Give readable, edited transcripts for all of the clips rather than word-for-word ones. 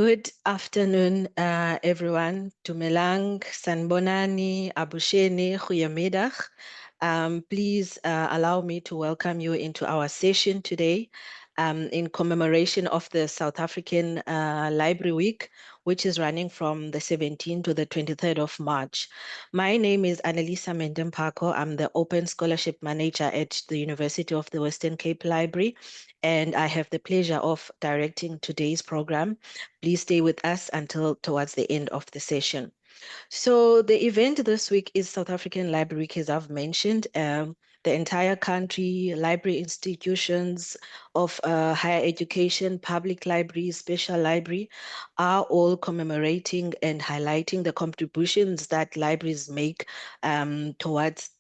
Good afternoon, everyone. Dumelang, Sanbonani, Abusheni, Goeiemiddag. Please allow me to welcome you into our session today in commemoration of the South African Library Week, which is running from the 17th to the 23rd of March. My name is Annalisa Mendempako. I'm the Open Scholarship Manager at the University of the Western Cape Library, and I have the pleasure of directing today's program. Please stay with us until towards the end of the session. So the event this week is South African Library Week, as I've mentioned. The entire country, library institutions of higher education, public libraries, special library, are all commemorating and highlighting the contributions that libraries make towards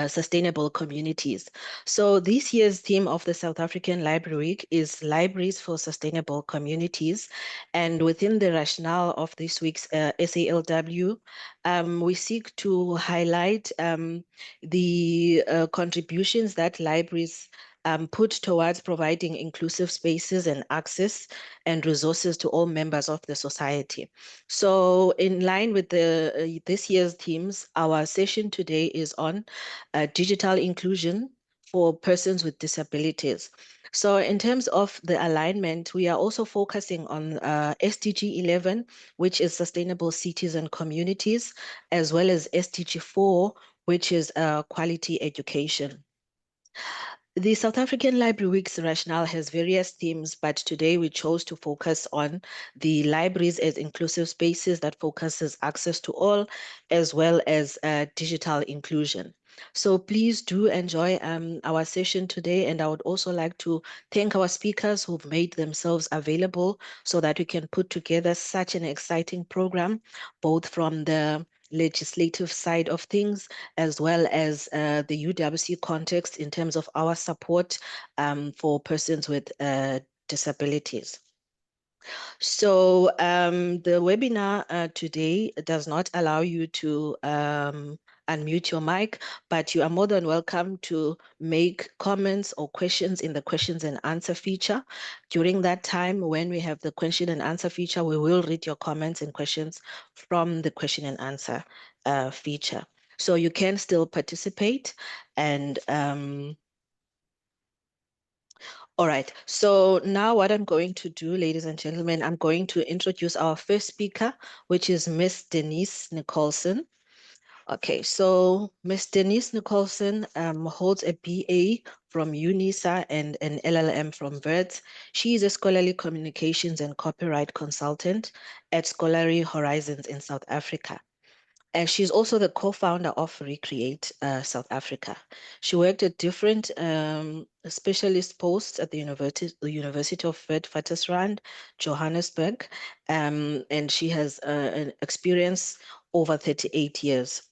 sustainable communities. So this year's theme of the South African Library Week is Libraries for Sustainable Communities. And within the rationale of this week's SALW, we seek to highlight the contributions that libraries put towards providing inclusive spaces and access and resources to all members of the society. So in line with this year's themes, our session today is on digital inclusion for persons with disabilities. So in terms of the alignment, we are also focusing on SDG 11, which is sustainable cities and communities, as well as SDG 4, which is quality education. The South African Library Week's rationale has various themes, but today we chose to focus on the libraries as inclusive spaces that focuses access to all, as well as digital inclusion. So please do enjoy our session today, and I would also like to thank our speakers who've made themselves available so that we can put together such an exciting program, both from the legislative side of things, as well as the UWC context in terms of our support for persons with disabilities. So the webinar today does not allow you to unmute your mic, but you are more than welcome to make comments or questions in the questions and answer feature. During that time, when we have the question and answer feature, we will read your comments and questions from the question and answer feature. So you can still participate. And all right, so now what I'm going to do, ladies and gentlemen, I'm going to introduce our first speaker, which is Miss Denise Nicholson. Okay, so Miss Denise Nicholson holds a BA from UNISA and an LLM from Wits. She is a scholarly communications and copyright consultant at Scholarly Horizons in South Africa. And she's also the co-founder of Recreate South Africa. She worked at different specialist posts at the University of Witwatersrand, Johannesburg, and she has an experience over 38 years.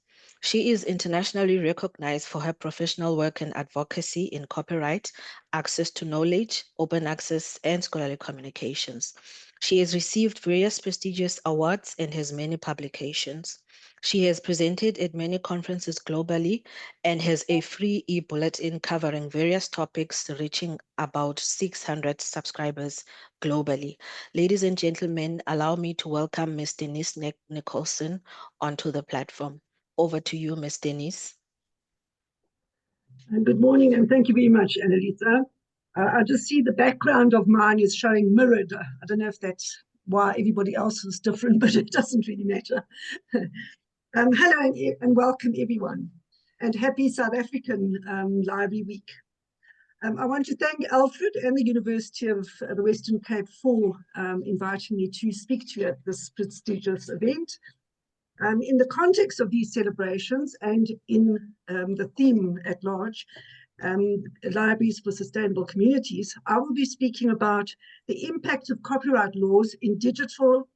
She is internationally recognized for her professional work and advocacy in copyright, access to knowledge, open access, and scholarly communications. She has received various prestigious awards and has many publications. She has presented at many conferences globally and has a free e-bulletin covering various topics, reaching about 600 subscribers globally. Ladies and gentlemen, allow me to welcome Ms. Denise Nicholson onto the platform. Over to you, Ms. Denise. Good morning, and thank you very much, Annalisa. I just see the background of mine is showing mirrored. I don't know if that's why everybody else is different, but it doesn't really matter. Hello and welcome everyone, and happy South African Library Week. I want to thank Alfred and the University of the Western Cape for inviting me to speak to you at this prestigious event. In the context of these celebrations and in the theme at large, Libraries for Sustainable Communities, I will be speaking about the impact of copyright laws in digital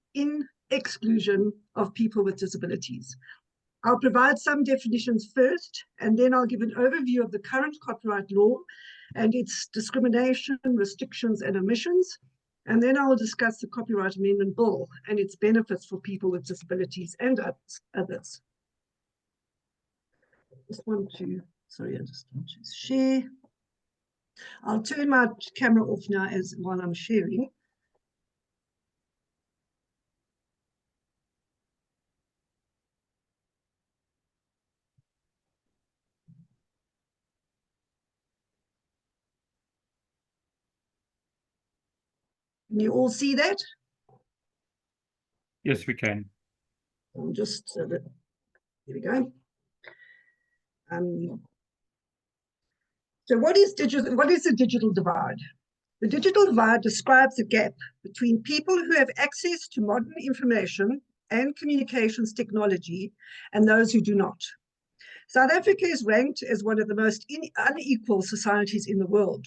exclusion of people with disabilities. I'll provide some definitions first, and then I'll give an overview of the current copyright law and its discrimination, restrictions, and omissions. And then I will discuss the Copyright Amendment Bill and its benefits for people with disabilities and others. I just want to share. I'll turn my camera off now while I'm sharing. Can you all see that? Yes, we can. I'll just, here we go. So what is the digital divide? The digital divide describes a gap between people who have access to modern information and communications technology and those who do not. South Africa is ranked as one of the most unequal societies in the world.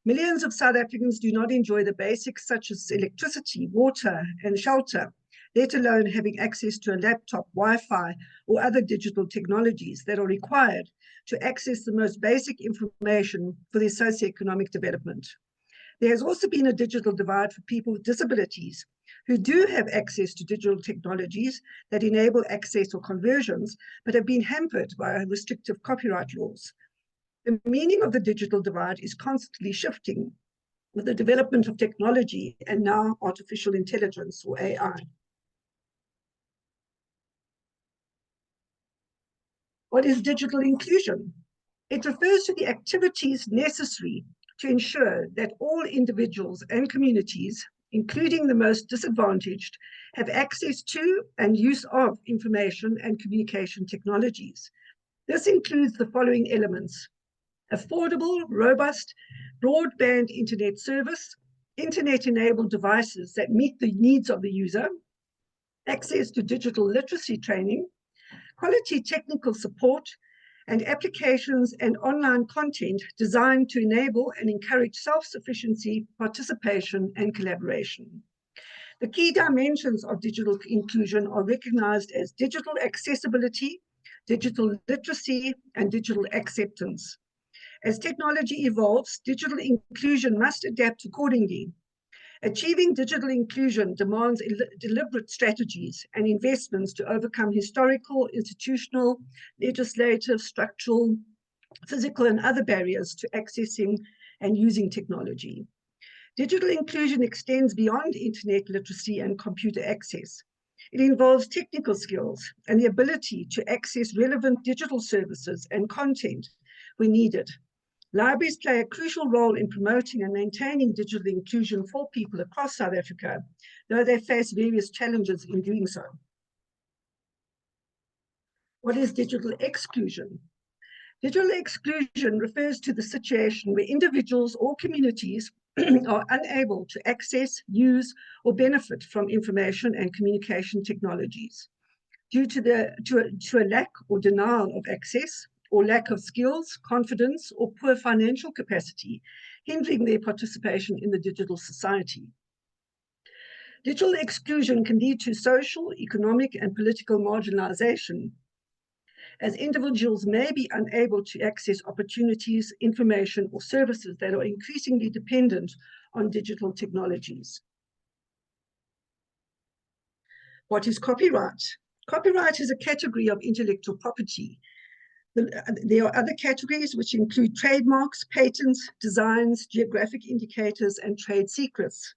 Millions of South Africans do not enjoy the basics such as electricity, water, and shelter, let alone having access to a laptop, Wi-Fi, or other digital technologies that are required to access the most basic information for their socioeconomic development. There has also been a digital divide for people with disabilities who do have access to digital technologies that enable access or conversions, but have been hampered by restrictive copyright laws. The meaning of the digital divide is constantly shifting with the development of technology and now artificial intelligence or AI. What is digital inclusion? It refers to the activities necessary to ensure that all individuals and communities, including the most disadvantaged, have access to and use of information and communication technologies. This includes the following elements: affordable, robust, broadband internet service, internet-enabled devices that meet the needs of the user, access to digital literacy training, quality technical support, and applications and online content designed to enable and encourage self-sufficiency, participation, and collaboration. The key dimensions of digital inclusion are recognized as digital accessibility, digital literacy, and digital acceptance. As technology evolves, digital inclusion must adapt accordingly. Achieving digital inclusion demands deliberate strategies and investments to overcome historical, institutional, legislative, structural, physical, and other barriers to accessing and using technology. Digital inclusion extends beyond internet literacy and computer access. It involves technical skills and the ability to access relevant digital services and content when needed. Libraries play a crucial role in promoting and maintaining digital inclusion for people across South Africa, though they face various challenges in doing so. What is digital exclusion? Digital exclusion refers to the situation where individuals or communities are unable to access, use, or benefit from information and communication technologies due to a lack or denial of access, or lack of skills, confidence, or poor financial capacity, hindering their participation in the digital society. Digital exclusion can lead to social, economic, and political marginalization, as individuals may be unable to access opportunities, information, or services that are increasingly dependent on digital technologies. What is copyright? Copyright is a category of intellectual property. There are other categories which include trademarks, patents, designs, geographic indicators, and trade secrets.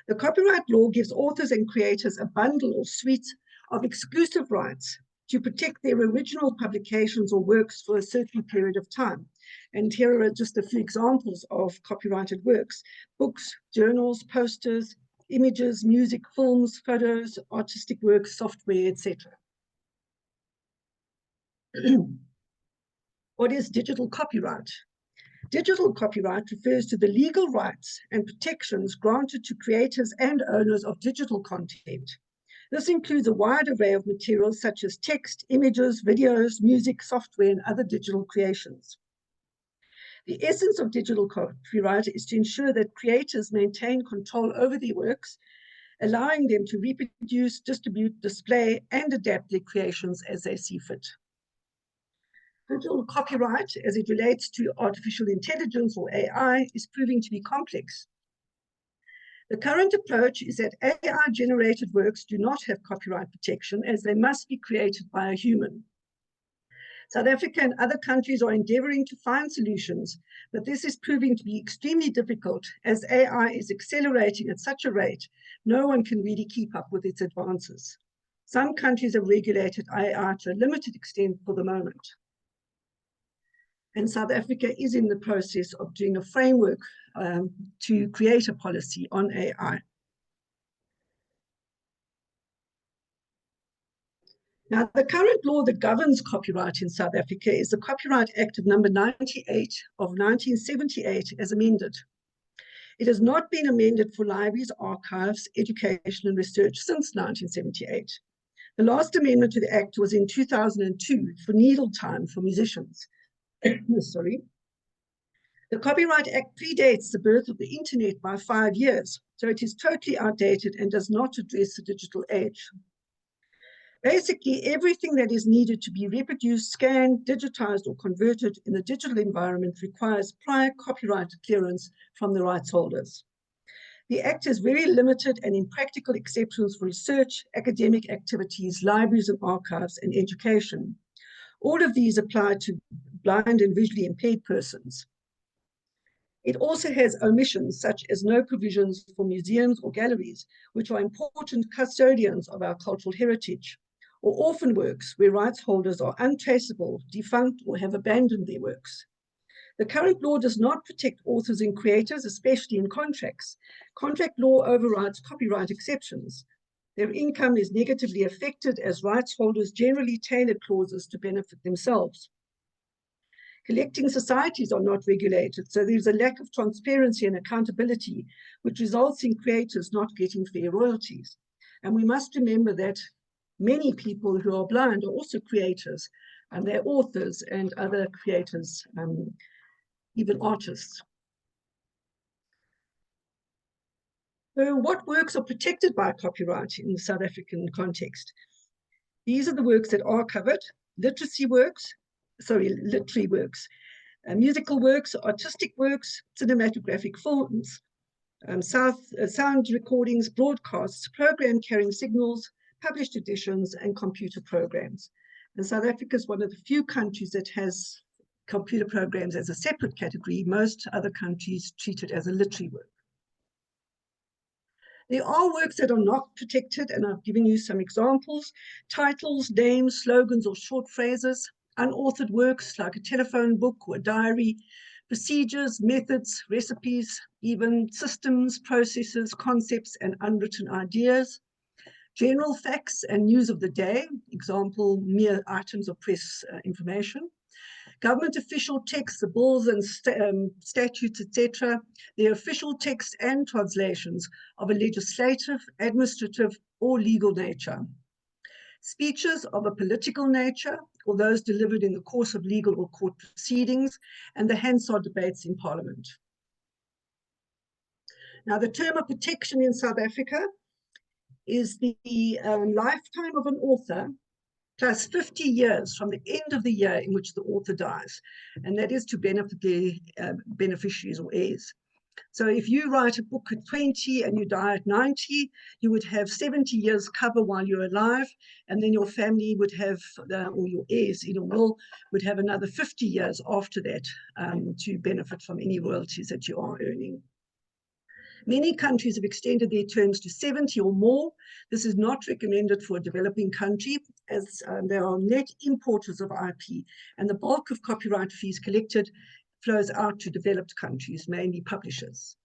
The copyright law gives authors and creators a bundle or suite of exclusive rights to protect their original publications or works for a certain period of time. And here are just a few examples of copyrighted works: books, journals, posters, images, music, films, photos, artistic works, software, etc. What is digital copyright? Digital copyright refers to the legal rights and protections granted to creators and owners of digital content. This includes a wide array of materials such as text, images, videos, music, software, and other digital creations. The essence of digital copyright is to ensure that creators maintain control over their works, allowing them to reproduce, distribute, display, and adapt their creations as they see fit. Digital copyright, as it relates to artificial intelligence or AI, is proving to be complex. The current approach is that AI-generated works do not have copyright protection, as they must be created by a human. South Africa and other countries are endeavoring to find solutions, but this is proving to be extremely difficult as AI is accelerating at such a rate, no one can really keep up with its advances. Some countries have regulated AI to a limited extent for the moment. And South Africa is in the process of doing a framework to create a policy on AI. Now, the current law that governs copyright in South Africa is the Copyright Act of number 98 of 1978 as amended. It has not been amended for libraries, archives, education and research since 1978. The last amendment to the Act was in 2002 for needle time for musicians. Sorry. The Copyright Act predates the birth of the internet by 5 years, so it is totally outdated and does not address the digital age. Basically, everything that is needed to be reproduced, scanned, digitized, or converted in the digital environment requires prior copyright clearance from the rights holders. The Act has very limited and impractical exceptions for research, academic activities, libraries and archives, and education. All of these apply to blind and visually impaired persons. It also has omissions such as no provisions for museums or galleries, which are important custodians of our cultural heritage, or orphan works where rights holders are untraceable, defunct, or have abandoned their works. The current law does not protect authors and creators, especially in contracts. Contract law overrides copyright exceptions. Their income is negatively affected as rights holders generally tailor clauses to benefit themselves. Collecting societies are not regulated, so there's a lack of transparency and accountability, which results in creators not getting fair royalties. And we must remember that many people who are blind are also creators, and they're authors and other creators, even artists. So what works are protected by copyright in the South African context? These are the works that are covered: literary works, musical works, artistic works, cinematographic films, sound recordings, broadcasts, program carrying signals, published editions, and computer programs. And South Africa is one of the few countries that has computer programs as a separate category. Most other countries treat it as a literary work. There are works that are not protected, and I've given you some examples: titles, names, slogans, or short phrases; unauthored works like a telephone book or a diary; procedures, methods, recipes, even systems, processes, concepts, and unwritten ideas; general facts and news of the day, example, mere items of press information; government official texts, the bills and statutes, etc., their official text and translations of a legislative, administrative, or legal nature; speeches of a political nature, or those delivered in the course of legal or court proceedings; and the Hansard debates in Parliament. Now, the term of protection in South Africa is the lifetime of an author plus 50 years from the end of the year in which the author dies, and that is to benefit the beneficiaries or heirs. So if you write a book at 20 and you die at 90, you would have 70 years cover while you're alive, and then your family would have, or your heirs in a will, would have another 50 years after that to benefit from any royalties that you are earning. Many countries have extended their terms to 70 or more. This is not recommended for a developing country, as they are net importers of IP, and the bulk of copyright fees collected flows out to developed countries, mainly publishers.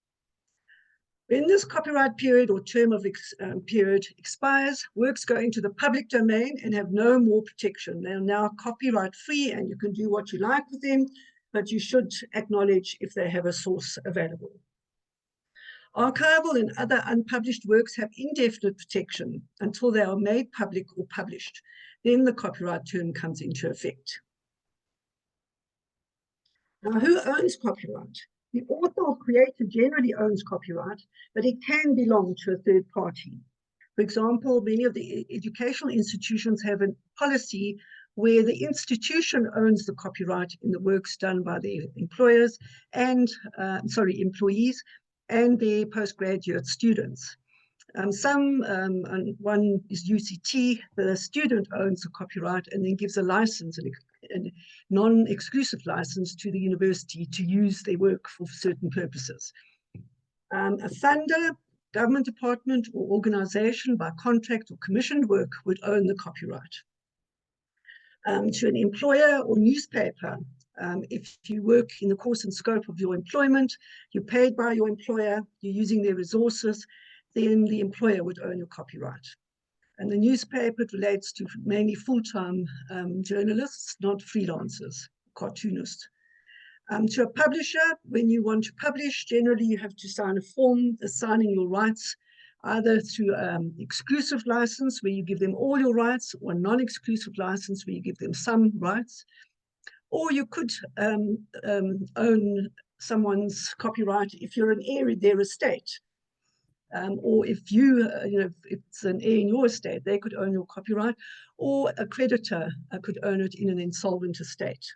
When this copyright period or term of period expires, works go into the public domain and have no more protection. They are now copyright free, and you can do what you like with them, but you should acknowledge if they have a source available. Archival and other unpublished works have indefinite protection until they are made public or published. Then the copyright term comes into effect. Now, who owns copyright? The author or creator generally owns copyright, but it can belong to a third party. For example, many of the educational institutions have a policy where the institution owns the copyright in the works done by their employees and their postgraduate students. One is UCT. The student owns the copyright and then gives a license, a non-exclusive license to the university to use their work for certain purposes. A funder, government department, or organization by contract or commissioned work would own the copyright. To an employer or newspaper, If you work in the course and scope of your employment, you're paid by your employer, you're using their resources, then the employer would own your copyright. And the newspaper, it relates to mainly full-time journalists, not freelancers, cartoonists. To a publisher, when you want to publish, generally you have to sign a form assigning your rights, either through exclusive license, where you give them all your rights, or a non-exclusive license, where you give them some rights. Or you could own someone's copyright if you're an heir in their estate. Or if if it's an heir in your estate, they could own your copyright, or a creditor could own it in an insolvent estate.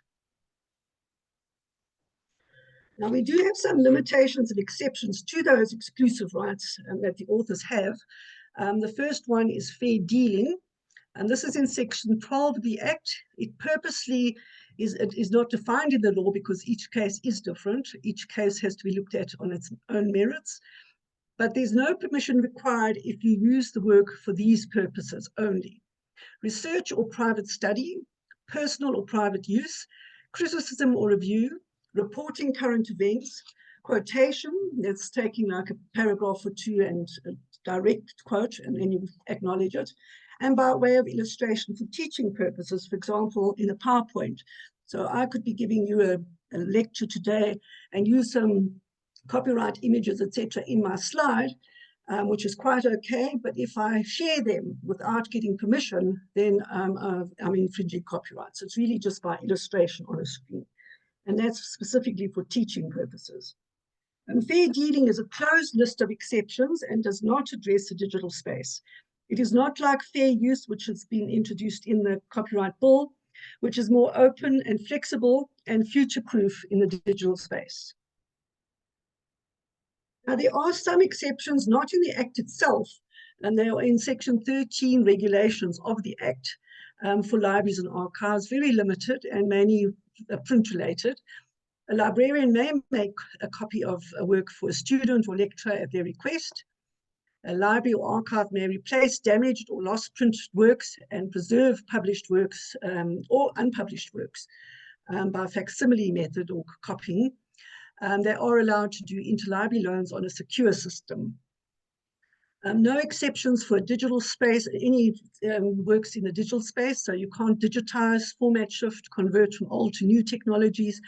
Now, we do have some limitations and exceptions to those exclusive rights that the authors have. The first one is fair dealing, and this is in section 12 of the Act. It purposely is not defined in the law because each case is different. Each case has to be looked at on its own merits. But there's no permission required if you use the work for these purposes only: research or private study, personal or private use, criticism or review, reporting current events, quotation, that's taking like a paragraph or two and a direct quote, and then you acknowledge it, and by way of illustration for teaching purposes, for example, in a PowerPoint. So I could be giving you a lecture today and use some copyright images, etc., in my slide, which is quite okay. But if I share them without getting permission, then I'm infringing copyright. So it's really just by illustration on a screen. And that's specifically for teaching purposes. And fair dealing is a closed list of exceptions and does not address the digital space. It is not like fair use, which has been introduced in the Copyright Bill, which is more open and flexible and future-proof in the digital space. Now, there are some exceptions, not in the Act itself, and they are in Section 13 regulations of the Act for libraries and archives, very limited and mainly print-related. A librarian may make a copy of a work for a student or lecturer at their request. A library or archive may replace damaged or lost printed works and preserve published works or unpublished works by facsimile method or copying. They are allowed to do interlibrary loans on a secure system. No exceptions for a digital space, any works in the digital space, so you can't digitize, format shift, convert from old to new technologies,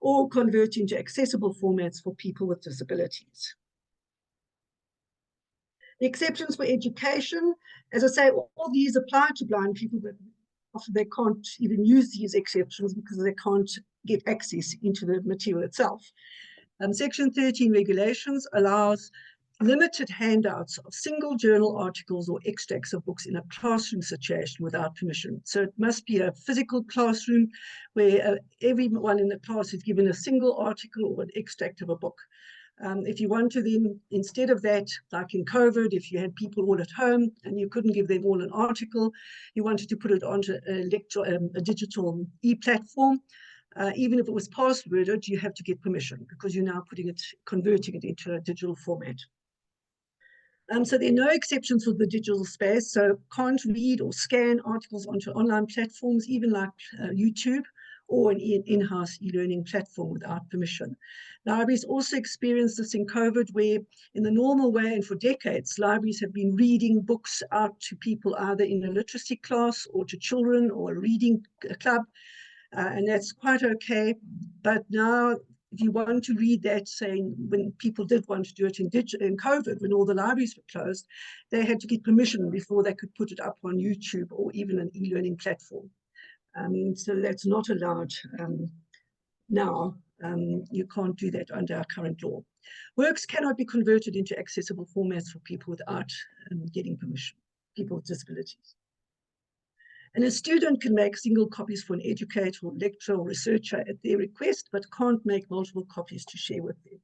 or convert into accessible formats for people with disabilities. The exceptions for education, as I say, all these apply to blind people, but often they can't even use these exceptions because they can't get access into the material itself. Section 13 regulations allows limited handouts of single journal articles or extracts of books in a classroom situation without permission. So it must be a physical classroom where everyone in the class is given a single article or an extract of a book. If you want to then, instead of that, like in COVID, if you had people all at home and you couldn't give them all an article, you wanted to put it onto a digital e-platform, even if it was passworded, you have to get permission because you're now converting it into a digital format. So there are no exceptions for the digital space, so can't read or scan articles onto online platforms, even like YouTube or an in-house e-learning platform without permission. Libraries also experienced this in COVID, where in the normal way and for decades, libraries have been reading books out to people either in a literacy class or to children or a reading club, and that's quite okay. But now, if you want to read that, saying when people did want to do it in COVID, when all the libraries were closed, they had to get permission before they could put it up on YouTube or even an e-learning platform. So that's not allowed now. You can't do that under our current law. Works cannot be converted into accessible formats for people without getting permission, people with disabilities. And a student can make single copies for an educator or lecturer or researcher at their request, but can't make multiple copies to share with them.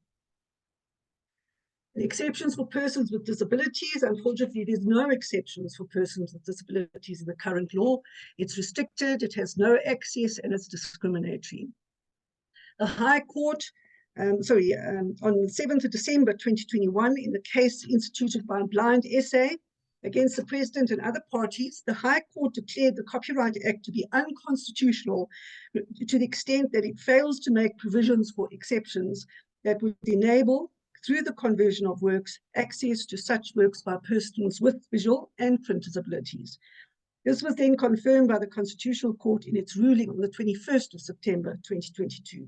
The exceptions for persons with disabilities, unfortunately, there's no exceptions for persons with disabilities in the current law. It's restricted, it has no access, and it's discriminatory. The High Court, on the 7th of December 2021, in the case instituted by Blind SA, against the President and other parties, the High Court declared the Copyright Act to be unconstitutional to the extent that it fails to make provisions for exceptions that would enable, through the conversion of works, access to such works by persons with visual and print disabilities. This was then confirmed by the Constitutional Court in its ruling on the 21st of September 2022.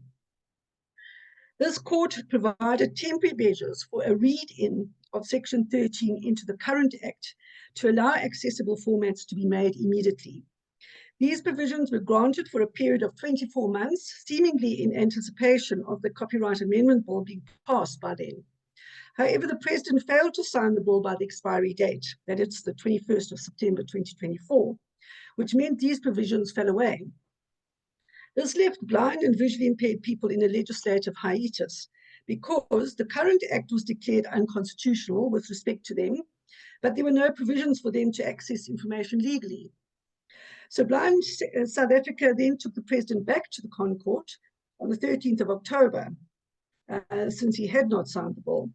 This court provided temporary measures for a read-in of Section 13 into the current Act to allow accessible formats to be made immediately. These provisions were granted for a period of 24 months, seemingly in anticipation of the Copyright Amendment Bill being passed by then. However, the President failed to sign the bill by the expiry date, that it's the 21st of September 2024, which meant these provisions fell away. This left blind and visually impaired people in a legislative hiatus because the current Act was declared unconstitutional with respect to them, but there were no provisions for them to access information legally. So Blind South Africa then took the President back to the Con Court on the 13th of October, since he had not signed the bill.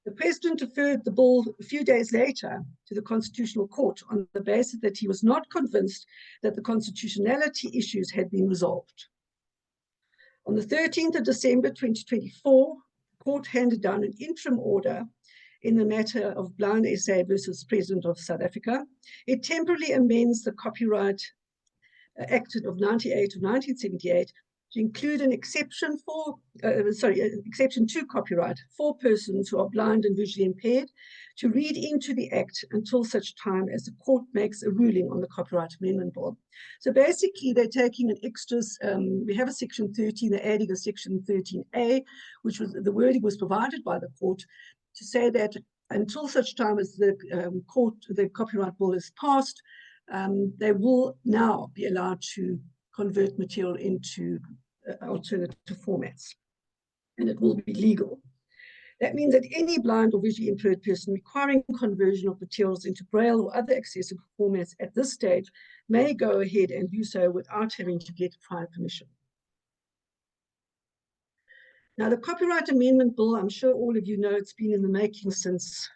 The President deferred the bill a few days later to the Constitutional Court on the basis that he was not convinced that the constitutionality issues had been resolved. On the 13th of December 2024, the court handed down an interim order in the matter of Blind SA versus President of South Africa. It temporarily amends the Copyright Act of 1978 to include an exception exception to copyright for persons who are blind and visually impaired to read into the Act until such time as the court makes a ruling on the Copyright Amendment Bill. So basically, they're taking an extra, we have a Section 13, they're adding a Section 13A, which was, the wording was provided by the court to say that until such time as the Copyright Bill is passed, they will now be allowed to convert material into alternative formats, and it will be legal. That means that any blind or visually impaired person requiring conversion of materials into Braille or other accessible formats at this stage may go ahead and do so without having to get prior permission. Now, the Copyright Amendment Bill, I'm sure all of you know, it's been in the making since,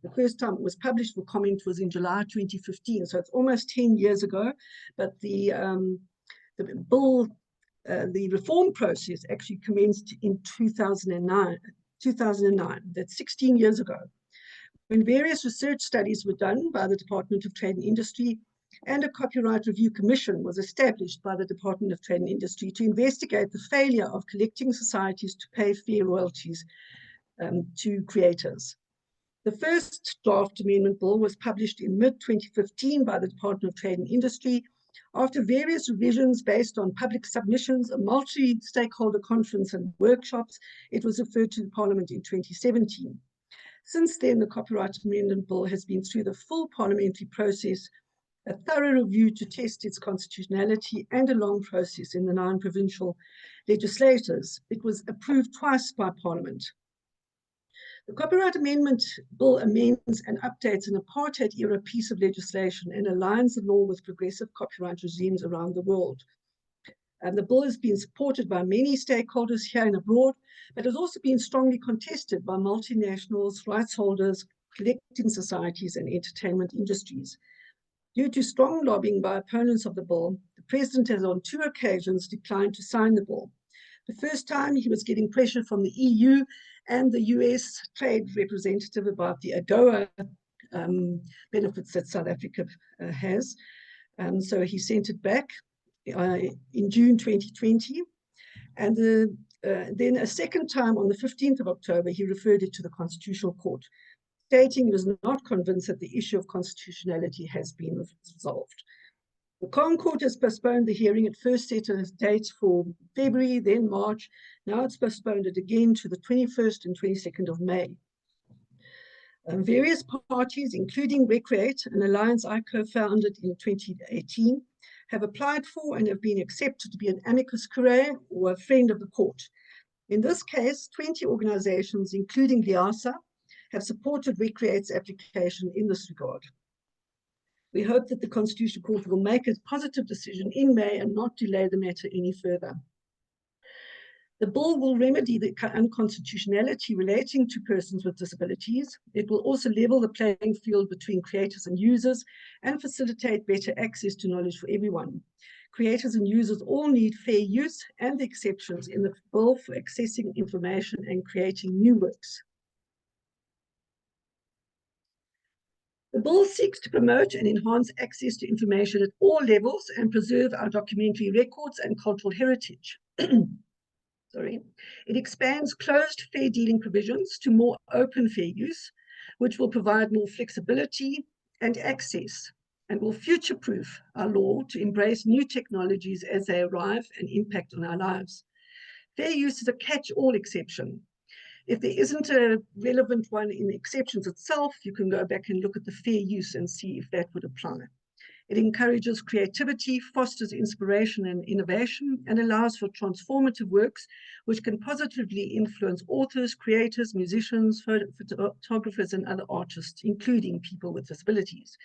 the first time it was published for comment was in July 2015, so it's almost 10 years ago, but the bill, the reform process actually commenced in 2009, that's 16 years ago, when various research studies were done by the Department of Trade and Industry, and a Copyright Review Commission was established by the Department of Trade and Industry to investigate the failure of collecting societies to pay fair royalties to creators. The first draft amendment bill was published in mid-2015 by the Department of Trade and Industry. After various revisions based on public submissions, a multi-stakeholder conference and workshops, it was referred to the Parliament in 2017. Since then, the Copyright Amendment Bill has been through the full parliamentary process, a thorough review to test its constitutionality, and a long process in the 9 provincial legislatures. It was approved twice by Parliament. The Copyright Amendment Bill amends and updates an apartheid-era piece of legislation and aligns the law with progressive copyright regimes around the world. And the bill has been supported by many stakeholders here and abroad, but has also been strongly contested by multinationals, rights holders, collecting societies, and entertainment industries. Due to strong lobbying by opponents of the bill, the President has on 2 occasions declined to sign the bill. The first time he was getting pressure from the EU and the US trade representative about the AGOA benefits that South Africa has. So he sent it back in June 2020. And then a second time on the 15th of October, he referred it to the Constitutional Court, stating he was not convinced that the issue of constitutionality has been resolved. The Con Court has postponed the hearing. It first set a date for February, then March. Now it's postponed it again to the 21st and 22nd of May. Various parties, including Recreate, an alliance I co-founded in 2018, have applied for and have been accepted to be an amicus curiae or a friend of the court. In this case, 20 organizations, including LIASA, have supported Recreate's application in this regard. We hope that the Constitutional Court will make a positive decision in May and not delay the matter any further. The bill will remedy the unconstitutionality relating to persons with disabilities. It will also level the playing field between creators and users and facilitate better access to knowledge for everyone. Creators and users all need fair use and the exceptions in the bill for accessing information and creating new works. The bill seeks to promote and enhance access to information at all levels and preserve our documentary records and cultural heritage. It expands closed fair dealing provisions to more open fair use, which will provide more flexibility and access, and will future-proof our law to embrace new technologies as they arrive and impact on our lives. Fair use is a catch-all exception. If there isn't a relevant one in the exceptions itself, you can go back and look at the fair use and see if that would apply. It encourages creativity, fosters inspiration and innovation, and allows for transformative works which can positively influence authors, creators, musicians, photographers, and other artists, including people with disabilities.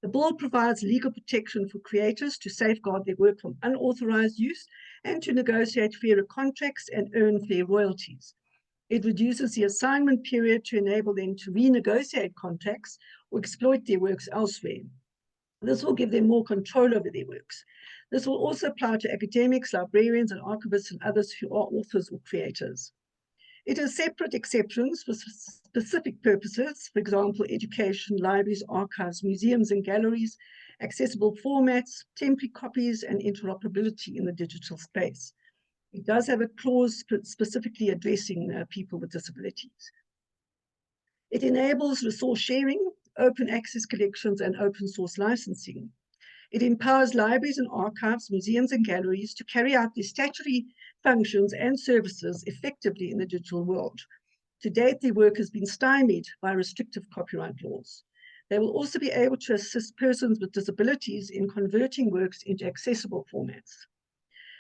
The bill provides legal protection for creators to safeguard their work from unauthorized use and to negotiate fairer contracts and earn fair royalties. It reduces the assignment period to enable them to renegotiate contracts or exploit their works elsewhere. This will give them more control over their works. This will also apply to academics, librarians, and archivists and others who are authors or creators. It has separate exceptions for specific purposes, for example, education, libraries, archives, museums, and galleries, accessible formats, temporary copies, and interoperability in the digital space. It does have a clause specifically addressing people with disabilities. It enables resource sharing, open access collections, and open source licensing. It empowers libraries and archives, museums, and galleries to carry out their statutory functions and services effectively in the digital world. To date, their work has been stymied by restrictive copyright laws. They will also be able to assist persons with disabilities in converting works into accessible formats.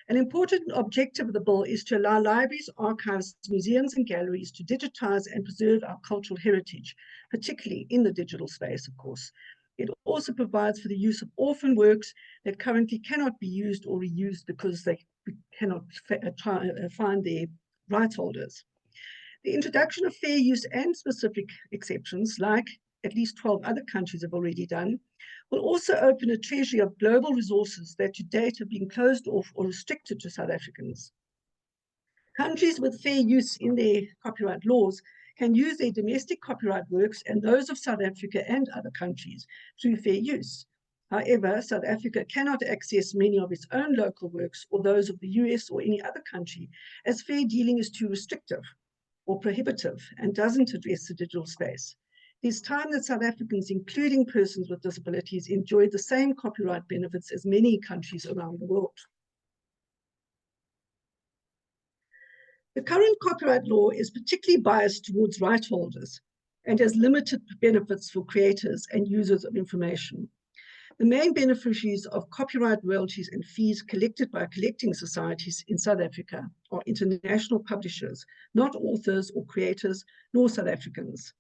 An important objective of the bill is to allow libraries, archives, museums, and galleries to digitize and preserve our cultural heritage, particularly in the digital space, of course. It also provides for the use of orphan works that currently cannot be used or reused because they cannot find their rights holders. The introduction of fair use and specific exceptions, like at least 12 other countries have already done, will also open a treasury of global resources that to date have been closed off or restricted to South Africans. Countries with fair use in their copyright laws can use their domestic copyright works and those of South Africa and other countries through fair use. However, South Africa cannot access many of its own local works or those of the US or any other country, as fair dealing is too restrictive or prohibitive and doesn't address the digital space. It is time that South Africans, including persons with disabilities, enjoyed the same copyright benefits as many countries around the world. The current copyright law is particularly biased towards right holders and has limited benefits for creators and users of information. The main beneficiaries of copyright royalties and fees collected by collecting societies in South Africa are international publishers, not authors or creators, nor South Africans.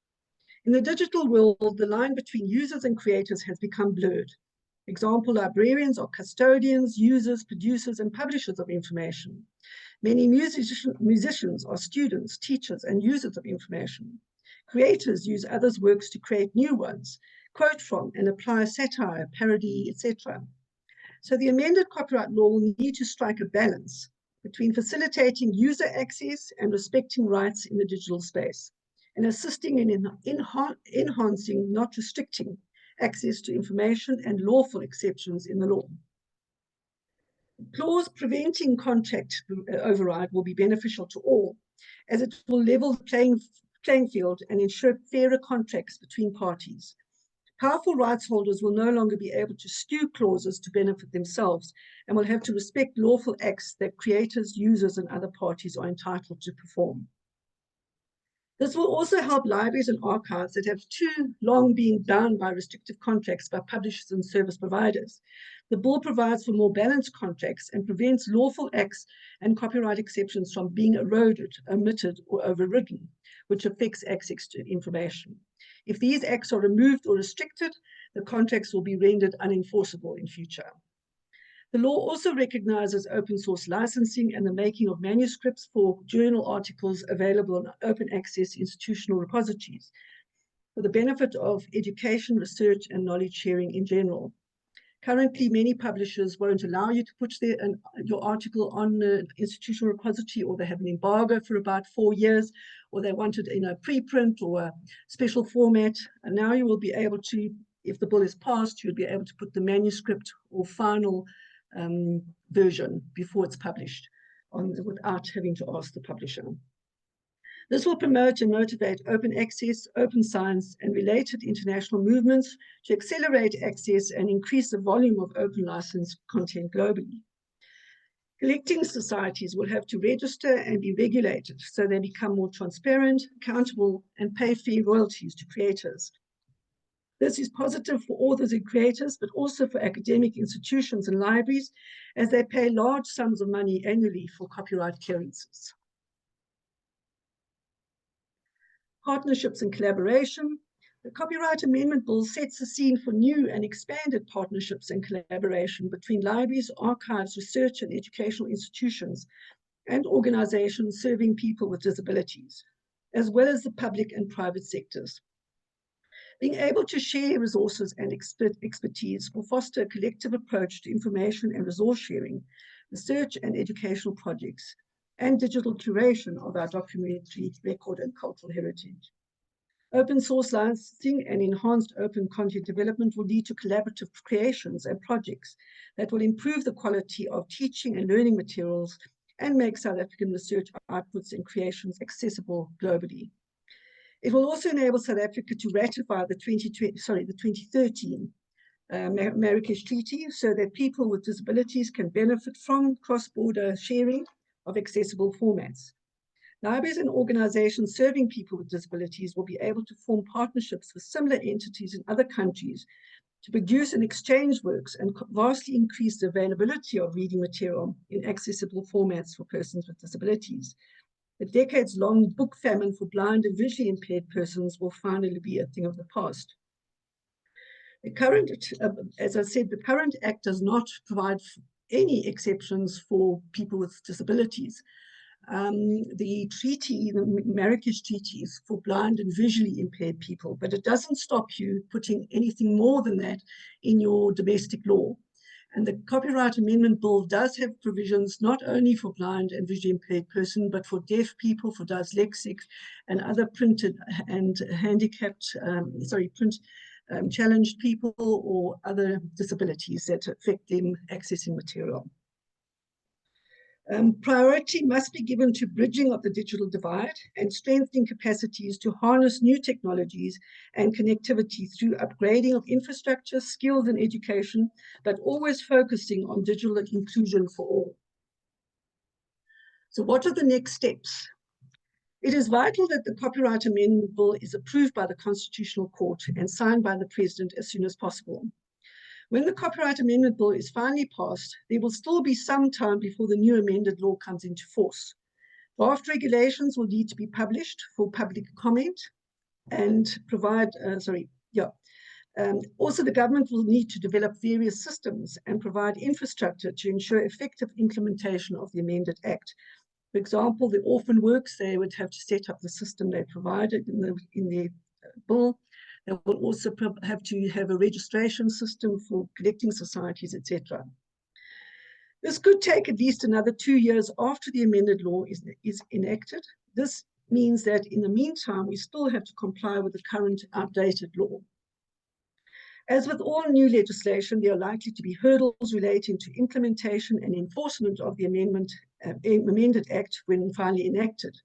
In the digital world, the line between users and creators has become blurred. Example, librarians are custodians, users, producers, and publishers of information. Many musicians are students, teachers, and users of information. Creators use others' works to create new ones, quote from and apply satire, parody, etc. So the amended copyright law will need to strike a balance between facilitating user access and respecting rights in the digital space, and assisting in enhancing, not restricting, access to information and lawful exceptions in the law. The clause preventing contract override will be beneficial to all, as it will level the playing field and ensure fairer contracts between parties. Powerful rights holders will no longer be able to skew clauses to benefit themselves and will have to respect lawful acts that creators, users, and other parties are entitled to perform. This will also help libraries and archives that have too long been bound by restrictive contracts by publishers and service providers. The bill provides for more balanced contracts and prevents lawful acts and copyright exceptions from being eroded, omitted, or overridden, which affects access to information. If these acts are removed or restricted, the contracts will be rendered unenforceable in future. The law also recognizes open source licensing and the making of manuscripts for journal articles available on open access institutional repositories for the benefit of education, research, and knowledge sharing in general. Currently, many publishers won't allow you to put your article on an institutional repository, or they have an embargo for about 4 years, or they want it in a preprint or a special format. And now you will be able to, if the bill is passed, you'll be able to put the manuscript or final version before it's published without having to ask the publisher. This will promote and motivate open access, open science, and related international movements to accelerate access and increase the volume of open license content globally. Collecting societies will have to register and be regulated so they become more transparent, accountable, and pay fair royalties to creators. This is positive for authors and creators, but also for academic institutions and libraries, as they pay large sums of money annually for copyright clearances. Partnerships and collaboration. The Copyright Amendment Bill sets the scene for new and expanded partnerships and collaboration between libraries, archives, research and educational institutions, and organizations serving people with disabilities, as well as the public and private sectors. Being able to share resources and expertise will foster a collective approach to information and resource sharing, research and educational projects, and digital curation of our documentary record and cultural heritage. Open source licensing and enhanced open content development will lead to collaborative creations and projects that will improve the quality of teaching and learning materials and make South African research outputs and creations accessible globally. It will also enable South Africa to ratify the 2013 Marrakesh Treaty so that people with disabilities can benefit from cross-border sharing of accessible formats. Libraries and organizations serving people with disabilities will be able to form partnerships with similar entities in other countries to produce and exchange works and vastly increase the availability of reading material in accessible formats for persons with disabilities. The decades-long book famine for blind and visually impaired persons will finally be a thing of the past. The current, as I said, the current Act does not provide any exceptions for people with disabilities. The treaty, the Marrakesh Treaty, is for blind and visually impaired people, but it doesn't stop you putting anything more than that in your domestic law. And the Copyright Amendment Bill does have provisions not only for blind and visually impaired persons, but for deaf people, for dyslexics, and other printed and handicapped, challenged people or other disabilities that affect them accessing material. Priority must be given to bridging of the digital divide and strengthening capacities to harness new technologies and connectivity through upgrading of infrastructure, skills and education, but always focusing on digital inclusion for all. So what are the next steps? It is vital that the Copyright Amendment Bill is approved by the Constitutional Court and signed by the President as soon as possible. When the Copyright Amendment Bill is finally passed, there will still be some time before the new amended law comes into force. Draft regulations will need to be published for public comment and provide, also the government will need to develop various systems and provide infrastructure to ensure effective implementation of the amended Act. For example, the orphan works, they would have to set up the system they provided in the bill. They will also have to have a registration system for collecting societies, etc. This could take at least another 2 years after the amended law is enacted. This means that in the meantime, we still have to comply with the current outdated law. As with all new legislation, there are likely to be hurdles relating to implementation and enforcement of the amended Act when finally enacted.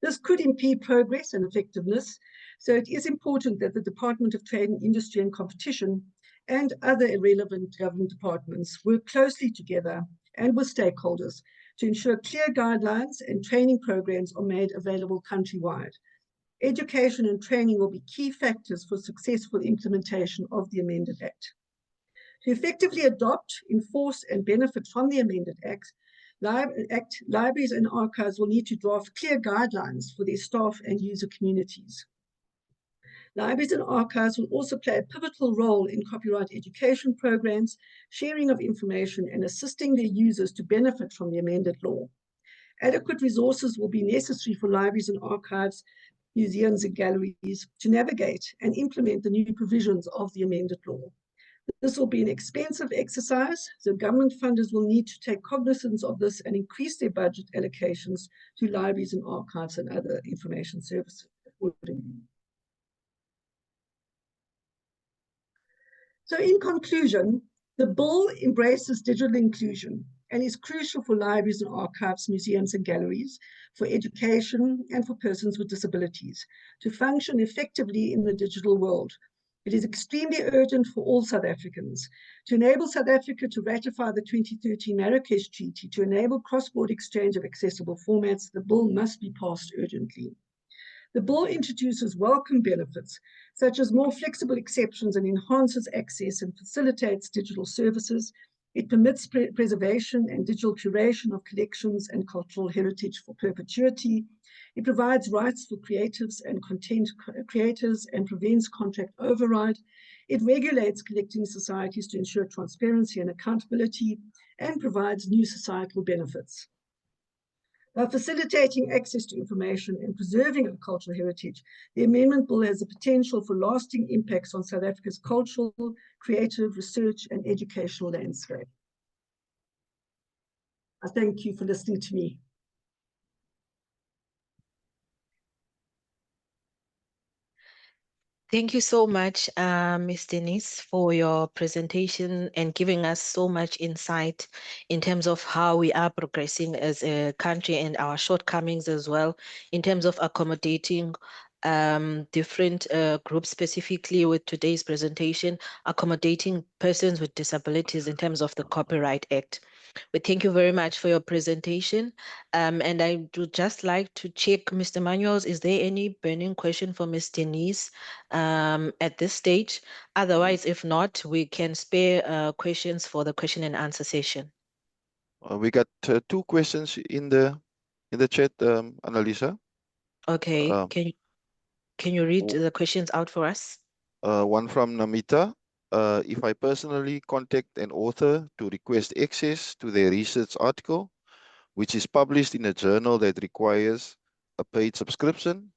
This could impede progress and effectiveness, so it is important that the Department of Trade and Industry and Competition and other relevant government departments work closely together and with stakeholders to ensure clear guidelines and training programs are made available countrywide. Education and training will be key factors for successful implementation of the amended Act. To effectively adopt, enforce, and benefit from the amended Act, libraries and archives will need to draft clear guidelines for their staff and user communities. Libraries and archives will also play a pivotal role in copyright education programs, sharing of information, and assisting their users to benefit from the amended law. Adequate resources will be necessary for libraries and archives, museums and galleries to navigate and implement the new provisions of the amended law. This will be an expensive exercise, so government funders will need to take cognizance of this and increase their budget allocations to libraries and archives and other information services accordingly. So in conclusion, the bill embraces digital inclusion and is crucial for libraries and archives, museums and galleries, for education and for persons with disabilities to function effectively in the digital world. It is extremely urgent for all South Africans to enable South Africa to ratify the 2013 Marrakesh Treaty to enable cross-border exchange of accessible formats. The bill must be passed urgently. The bill introduces welcome benefits, such as more flexible exceptions and enhances access and facilitates digital services. It permits preservation and digital curation of collections and cultural heritage for perpetuity. It provides rights for creatives and content creators and prevents contract override. It regulates collecting societies to ensure transparency and accountability and provides new societal benefits. By facilitating access to information and preserving our cultural heritage, the Amendment Bill has the potential for lasting impacts on South Africa's cultural, creative, research, and educational landscape. I thank you for listening to me. Thank you so much, Ms. Denise, for your presentation and giving us so much insight in terms of how we are progressing as a country and our shortcomings as well, in terms of accommodating different groups, specifically with today's presentation, accommodating persons with disabilities in terms of the Copyright Act. We thank you very much for your presentation. And I would just like to check, Mr. Manuels, is there any burning question for Ms. Denise at this stage? Otherwise, if not, we can spare questions for the question and answer session. We got two questions in the chat, Annalisa. Okay, can you read the questions out for us? One from Namita. If I personally contact an author to request access to their research article, which is published in a journal that requires a paid subscription,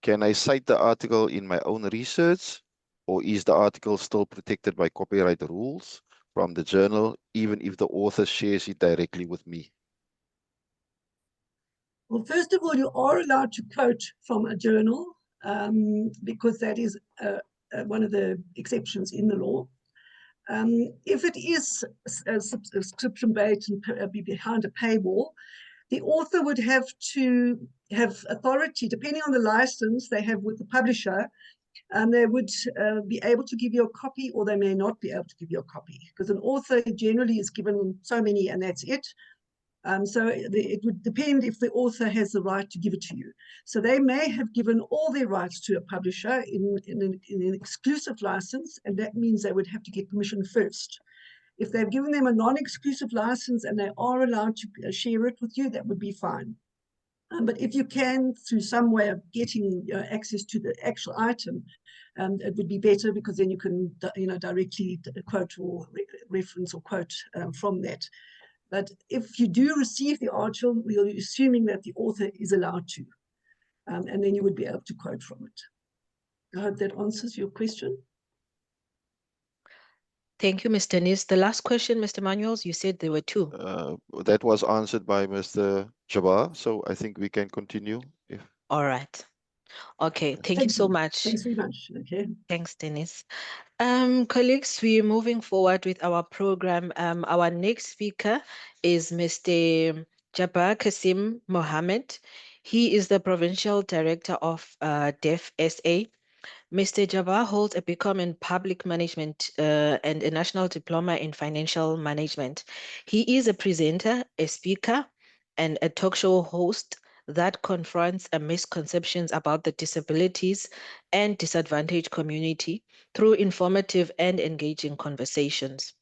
can I cite the article in my own research, or is the article still protected by copyright rules from the journal, even if the author shares it directly with me? Well, first of all, you are allowed to quote from a journal because that is one of the exceptions in the law. If it is a subscription-based and be behind a paywall, the author would have to have authority, depending on the license they have with the publisher, and they would be able to give you a copy, or they may not be able to give you a copy, because an author generally is given so many and that's it. So it would depend if the author has the right to give it to you. So they may have given all their rights to a publisher in an exclusive license, and that means they would have to get permission first. If they've given them a non-exclusive license and they are allowed to share it with you, that would be fine. But if you can, through some way of getting access to the actual item, it would be better, because then you can directly quote or reference or quote from that. But if you do receive the article, we are assuming that the author is allowed to, and then you would be able to quote from it. I hope that answers your question. Thank you, Mr. Nis. The last question, Mr. Manuels, you said there were two. That was answered by Mr. Jabbar, so I think we can continue. All right. Okay, thank you so much. Thanks very much. Okay. Thanks, Denise. Colleagues, we're moving forward with our program. Our next speaker is Mr. Jabbar Kasim Mohammed. He is the Provincial Director of DEF SA. Mr. Jabbar holds a BCom in Public Management and a National Diploma in Financial Management. He is a presenter, a speaker, and a talk show host that confronts misconceptions about the disabilities and disadvantaged community through informative and engaging conversations.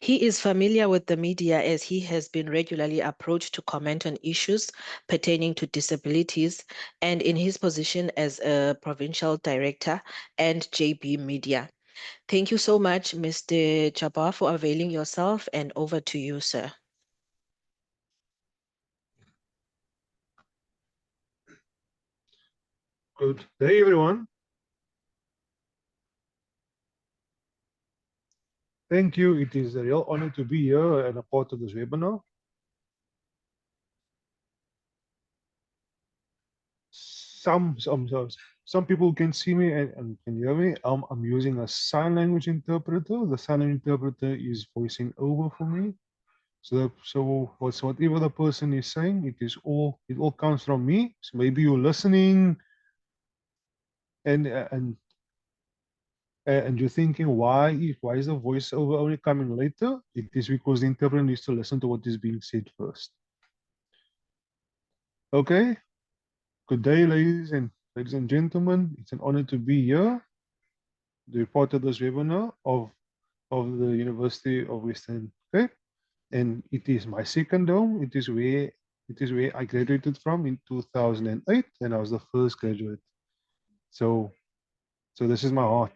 He is familiar with the media as he has been regularly approached to comment on issues pertaining to disabilities and in his position as a provincial director and JB Media. Thank you so much, Mr. Jabbar, for availing yourself, and over to you, sir. Good day, everyone. Thank you. It is a real honor to be here and a part of this webinar. Some people can see me and can hear me. I'm using a sign language interpreter. The sign language interpreter is voicing over for me. So whatever the person is saying, it all comes from me. So maybe you're listening and you're thinking, why is the voiceover only coming later? It is because the interpreter needs to listen to what is being said first. Okay. Good day, ladies and gentlemen. It's an honor to be here, to be part of this webinar of the University of Western Cape. And it is my second home. It is where I graduated from in 2008, and I was the first graduate. So this is my heart.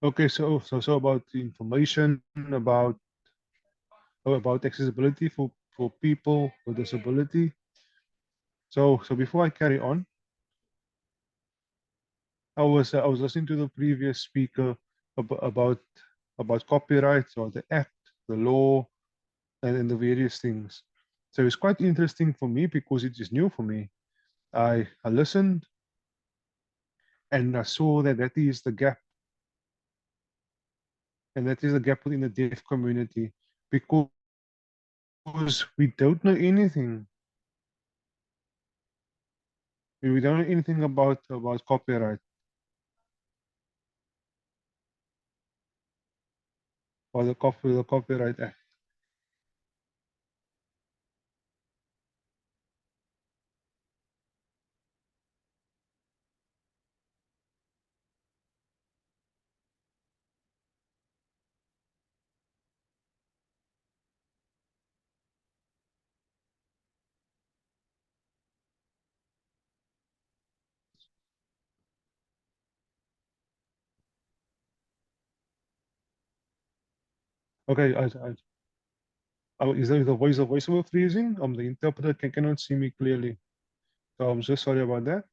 Okay, so about the information about accessibility for people with disability. So before I carry on, I was listening to the previous speaker about copyright or the act, the law, and the various things. So it's quite interesting for me because it is new for me. I listened and I saw that is the gap, and that is the gap within the deaf community because we don't know anything. We don't know anything about copyright or the copyright act. Okay, is there the voiceover freezing? The interpreter cannot see me clearly. So I'm so sorry about that.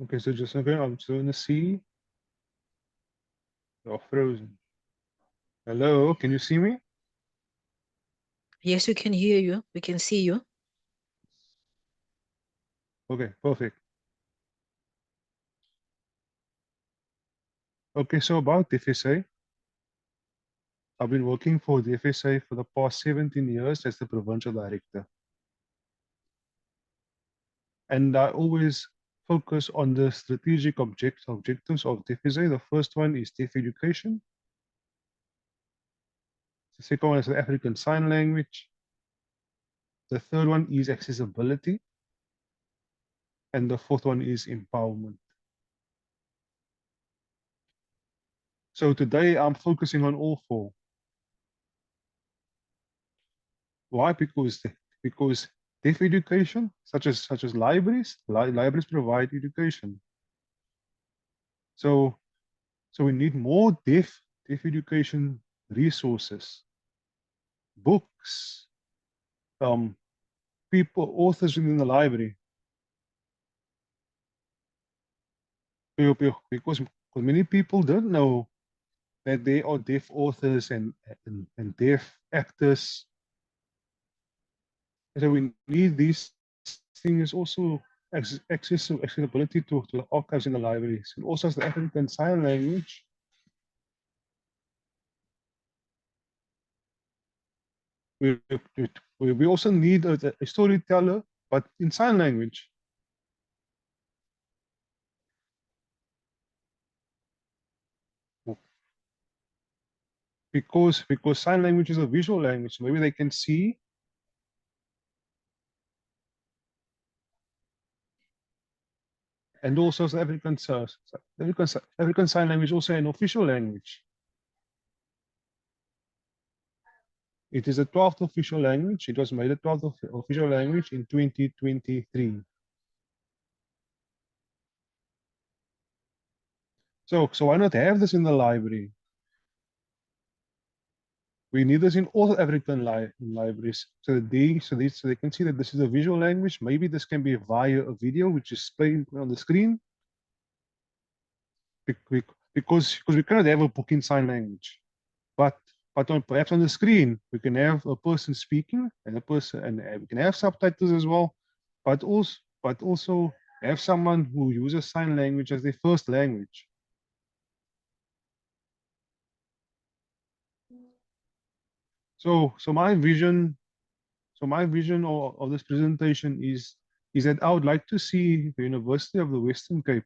Okay, so just okay, I'm still in the sea. You're frozen. Hello, can you see me? Yes, we can hear you. We can see you. Okay, perfect. Okay, so about the FSA, I've been working for the FSA for the past 17 years as the provincial director. And I always focus on the strategic objectives of the FSA. The first one is deaf education. The second one is the African Sign Language. The third one is accessibility. And the fourth one is empowerment. So today I'm focusing on all four. Why? Because deaf education, such as libraries provide education. So we need more deaf education resources, books, authors within the library. Because many people don't know that there are deaf authors and deaf actors. So we need these things also accessibility to the archives in the libraries, and also the African Sign Language. We also need a storyteller, but in sign language. Because sign language is a visual language, so maybe they can see. And also African Sign Language also an official language. It is the 12th official language. It was made the 12th official language in 2023. So why not have this in the library? We need this in all African libraries so they can see that this is a visual language. Maybe this can be via a video which is playing on the screen. Because we cannot have a book in sign language. But perhaps on the screen we can have a person speaking and we can have subtitles as well, but also have someone who uses sign language as their first language. So my vision of this presentation is that I would like to see the University of the Western Cape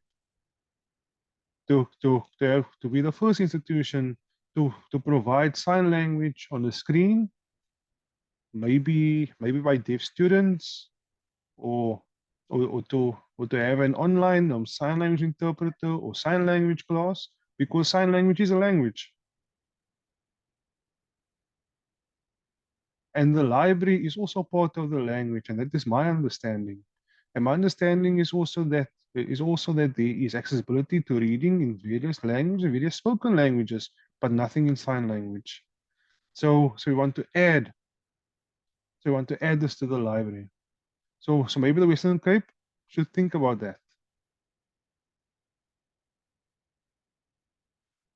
to be the first institution to provide sign language on the screen, maybe by deaf students, or to have an online sign language interpreter or sign language class, because sign language is a language. And the library is also part of the language, and that is my understanding. And my understanding is also that there is accessibility to reading in various languages, various spoken languages, but nothing in sign language. So we want to add this to the library. So maybe the Western Cape should think about that.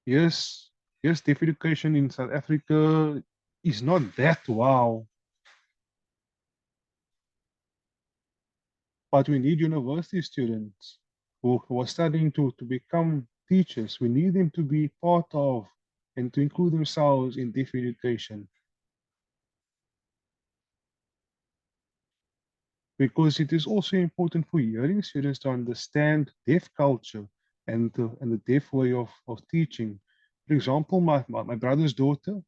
Yes, deaf education in South Africa is not that wow. But we need university students who are studying to become teachers. We need them to be part of and to include themselves in deaf education. Because it is also important for hearing students to understand deaf culture and the deaf way of teaching. For example, my brother's daughter,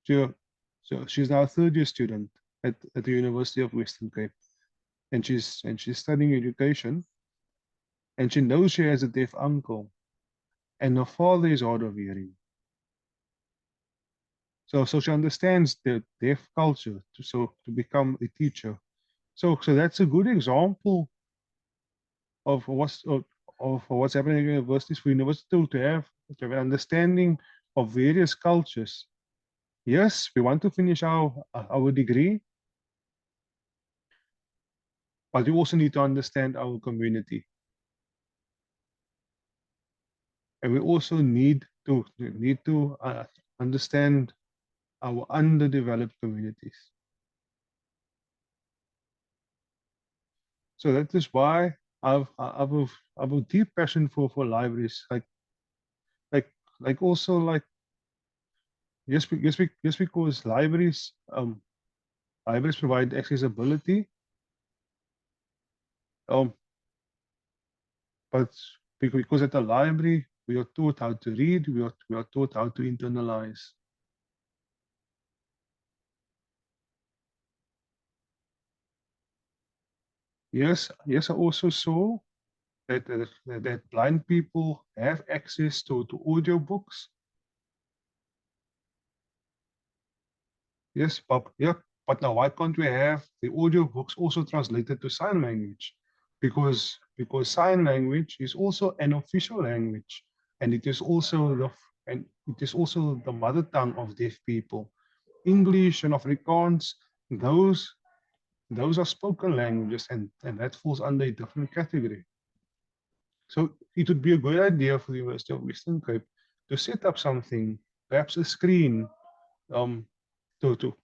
she's now a third year student at the University of Western Cape. And she's studying education, and she knows she has a deaf uncle, and her father is hard of hearing. So she understands the deaf culture to become a teacher. So that's a good example of what's happening at universities, for university to have an understanding of various cultures. Yes, we want to finish our degree, but we also need to understand our community. And we also need to understand our underdeveloped communities. So that is why I've a deep passion for libraries, also just because libraries provide accessibility, um but because at the library we are taught how to read, we are taught how to internalize. Yes, I also saw that blind people have access to audiobooks. Yes, but now why can't we have the audiobooks also translated to sign language? Because sign language is also an official language, and it is also the mother tongue of deaf people. English and Afrikaans, those are spoken languages, and that falls under a different category. So it would be a good idea for the University of Western Cape to set up something, perhaps a screen, um, to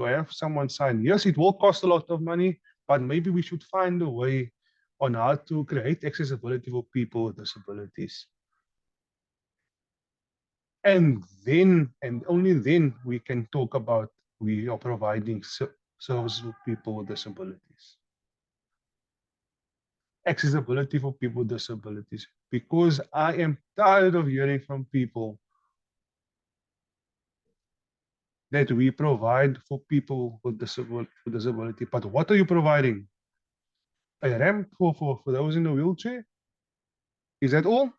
have someone sign. Yes, it will cost a lot of money, but maybe we should find a way on how to create accessibility for people with disabilities. And only then we can talk about we are providing services for people with disabilities. Accessibility for people with disabilities, because I am tired of hearing from people that we provide for people with disability. But what are you providing? a ramp for those in a wheelchair. Is that all?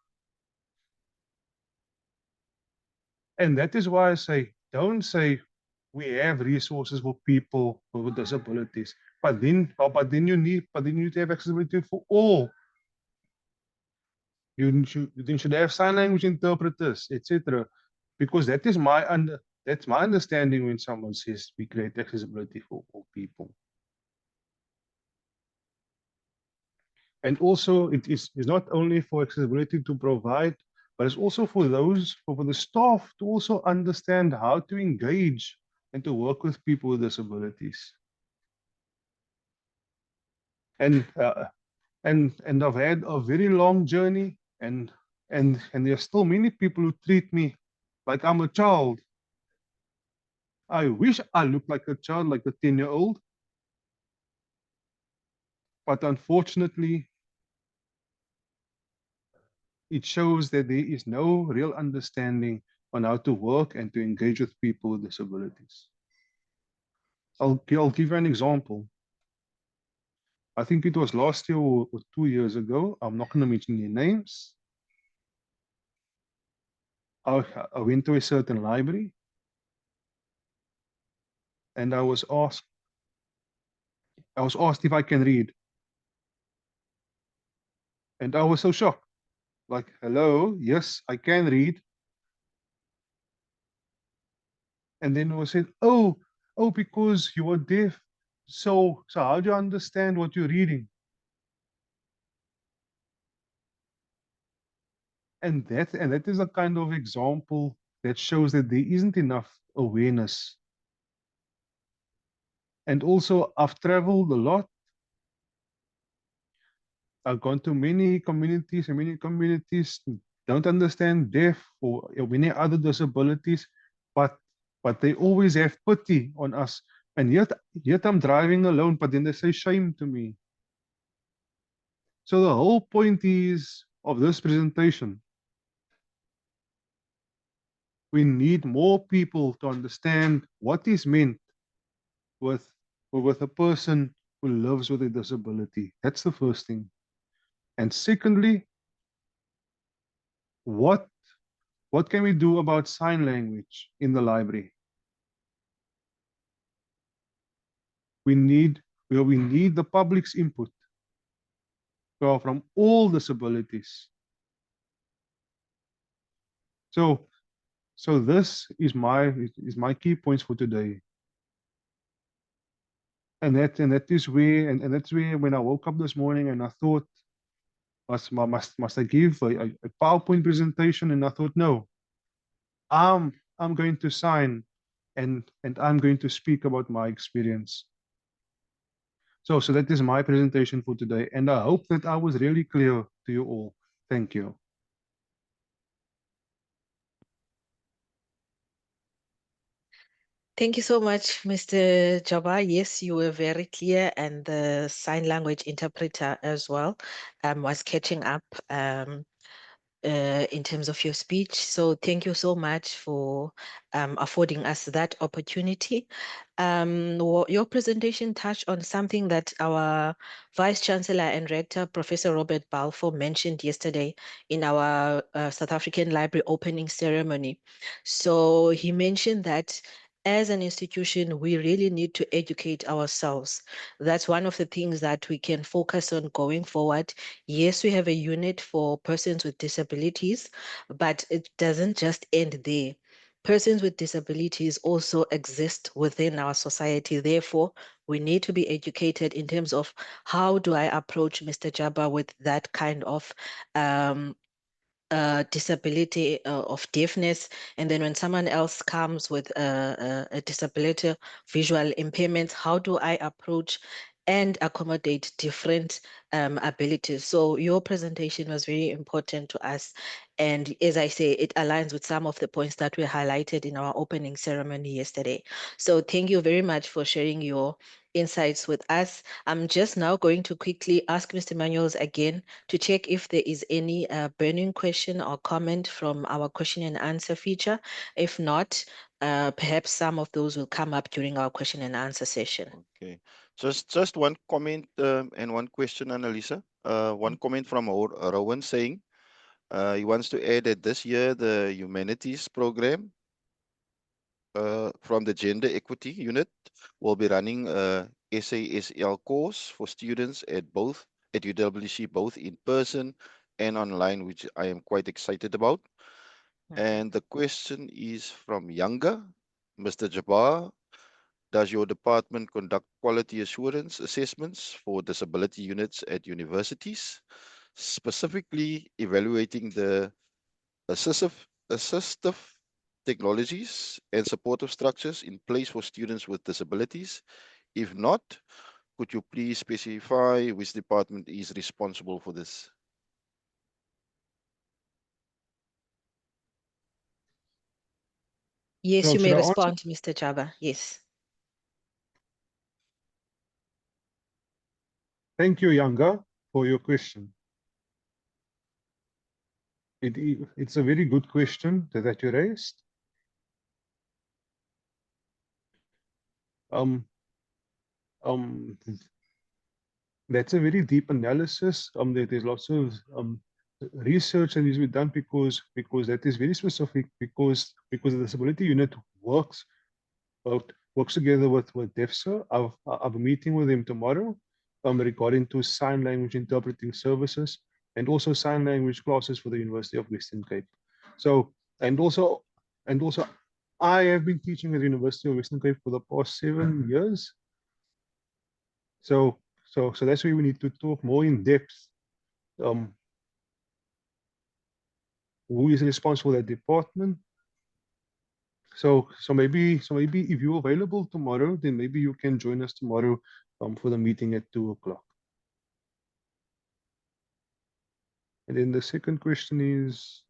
And that is why I say, don't say we have resources for people with disabilities, but then you need to have accessibility for all. You should have sign language interpreters, etc. Because that's my understanding when someone says we create accessibility for all people. And also it is not only for accessibility to provide, but it's also for the staff to also understand how to engage and to work with people with disabilities. And I've had a very long journey, and there are still many people who treat me like I'm a child. I wish I looked like a child, like a 10-year-old, but unfortunately, it shows that there is no real understanding on how to work and to engage with people with disabilities. I'll give you an example. I think it was last year or 2 years ago. I'm not going to mention any names. I went to a certain library and I was asked if I can read. And I was so shocked. Like, hello, yes, I can read. And then I said, oh, because you are deaf. So how do you understand what you're reading? And that is a kind of example that shows that there isn't enough awareness. And also, I've traveled a lot. I've gone to many communities, and many communities don't understand deaf or many other disabilities, but they always have pity on us. And yet I'm driving alone, but then they say shame to me. So the whole point is of this presentation, we need more people to understand what is meant with a person who lives with a disability. That's the first thing. And secondly, what can we do about sign language in the library? We need the public's input from all disabilities. So this is my key points for today. And that is where and that's where when I woke up this morning and I thought must I give a PowerPoint presentation, and I thought no, I'm going to sign and I'm going to speak about my experience. So that is my presentation for today, and I hope that I was really clear to you all. Thank you. Thank you so much, Mr. Jabba. Yes, you were very clear, and the sign language interpreter as well was catching up in terms of your speech. So thank you so much for affording us that opportunity. Your presentation touched on something that our Vice Chancellor and Rector, Professor Robert Balfour, mentioned yesterday in our South African Library opening ceremony. So he mentioned that as an institution, we really need to educate ourselves. That's one of the things that we can focus on going forward. Yes, we have a unit for persons with disabilities, but it doesn't just end there. Persons with disabilities also exist within our society. Therefore, we need to be educated in terms of how do I approach Mr. Jabba with that kind of disability of deafness, and then when someone else comes with a disability, visual impairments, how do I approach and accommodate different abilities? So your presentation was very important to us. And as I say, it aligns with some of the points that were highlighted in our opening ceremony yesterday. So thank you very much for sharing your insights with us. I'm just now going to quickly ask Mr. Manuels again to check if there is any burning question or comment from our question and answer feature. If not, perhaps some of those will come up during our question and answer session. Okay. Just one comment and one question, Annalisa. One comment from Rowan saying he wants to add that this year the humanities program from the gender equity unit will be running a SASL course for students at UWC, both in person and online, which I am quite excited about. And the question is from Younger, Mr. Jabbar. Does your department conduct quality assurance assessments for disability units at universities, specifically evaluating the assistive technologies and supportive structures in place for students with disabilities? If not, could you please specify which department is responsible for this? Yes, So you should may I answer? respond, Mr. Jabba. Yes. Thank you, Yanga, for your question. It's a very good question that you raised. Um, um, that's a very deep analysis. There's lots of research that needs to be done because that is very specific because the disability unit works together with DEFSA. I've a meeting with them tomorrow regarding to sign language interpreting services and also sign language classes for the University of Western Cape. So and also I have been teaching at the University of Western Cape for the past 7 years. So that's why we need to talk more in depth. Who is responsible for that department? So maybe if you're available tomorrow, then maybe you can join us tomorrow for the meeting at 2 o'clock. And then the second question is,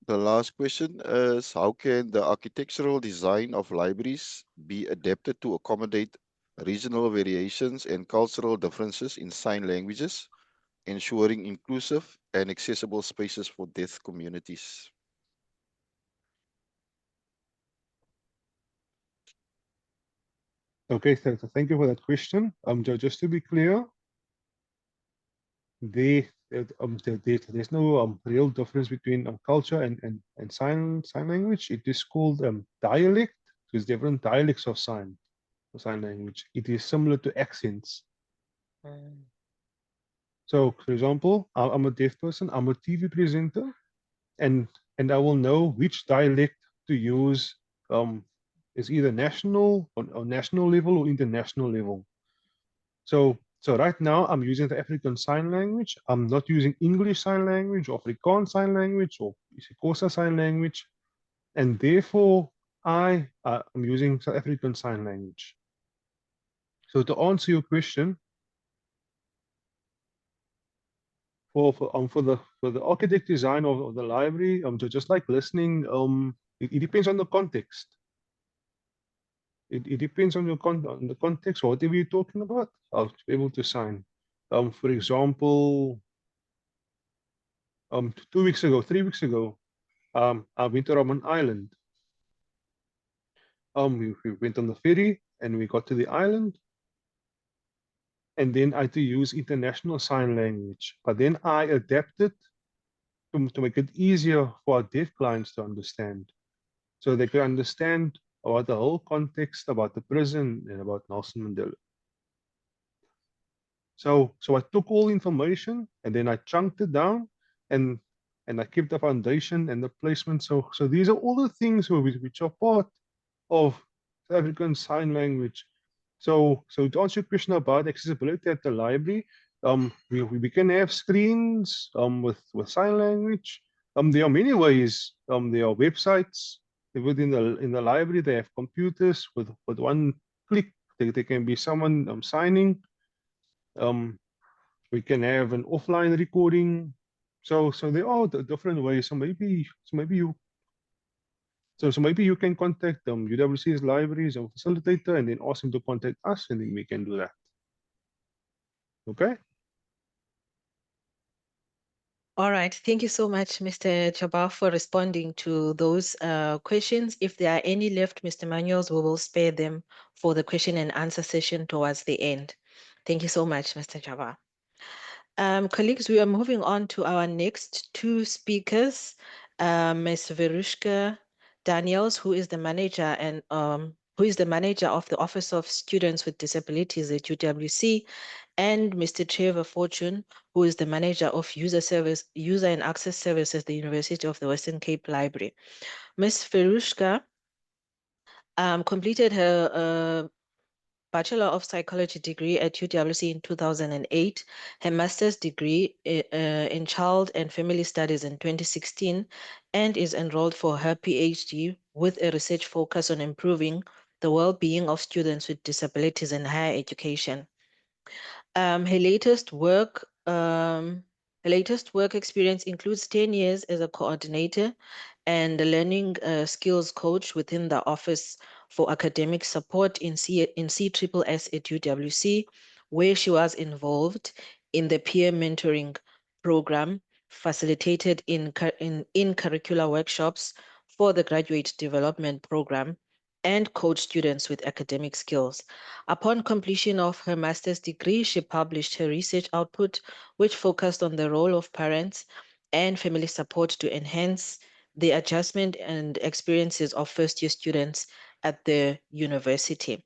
The last question is, how can the architectural design of libraries be adapted to accommodate regional variations and cultural differences in sign languages, ensuring inclusive and accessible spaces for deaf communities? okay, so thank you for that question. Just to be clear, there's no real difference between culture and sign language. It is called dialect. There's different dialects of sign language. It is similar to accents. So, for example, I'm a deaf person. I'm a TV presenter, and I will know which dialect to use. Is either national or national level or international level. So right now I'm using the African Sign Language. I'm not using English Sign Language or Afrikaans Sign Language or isiXhosa Sign Language, and therefore I am using South African Sign Language. So to answer your question, for the architect design of the library, just like listening, it depends on the context. It depends on on the context, whatever you're talking about. I'll be able to sign. For example, 2 weeks ago, 3 weeks ago, I went to Robben Island. We went on the ferry and we got to the island, and then I had to use international sign language. But then I adapted to make it easier for our deaf clients to understand, so they could understand about the whole context about the prison and about Nelson Mandela. So I took all information and then I chunked it down and I kept the foundation and the placement. So these are all the things which are part of African Sign Language. So to answer your question about accessibility at the library, we can have screens with sign language. There are many ways. There are websites within the library. They have computers with one click. There can be someone signing. Um, we can have an offline recording. So there are different ways. So maybe you can contact UWC's libraries or facilitator and then ask him to contact us, and then we can do that. Okay? All right. Thank you so much, Mr. Jabbar, for responding to those questions. If there are any left, Mr. Manuels, we will spare them for the question and answer session towards the end. Thank you so much, Mr. Jabbar. Colleagues, we are moving on to our next two speakers, Ms. Verushka Daniels, who is the manager of the Office of Students with Disabilities at UWC, and Mr. Trevor Fortune, who is the manager of User and Access Services at the University of the Western Cape Library. Ms. Verushka completed her Bachelor of Psychology degree at UWC in 2008, her master's degree in Child and Family Studies in 2016, and is enrolled for her PhD with a research focus on improving the well-being of students with disabilities in higher education. Her latest work experience includes 10 years as a coordinator and a learning skills coach within the Office for Academic Support in CSSS at UWC, where she was involved in the peer mentoring program facilitated in curricular workshops for the Graduate Development Program and coach students with academic skills. Upon completion of her master's degree, she published her research output, which focused on the role of parents and family support to enhance the adjustment and experiences of first-year students at the university.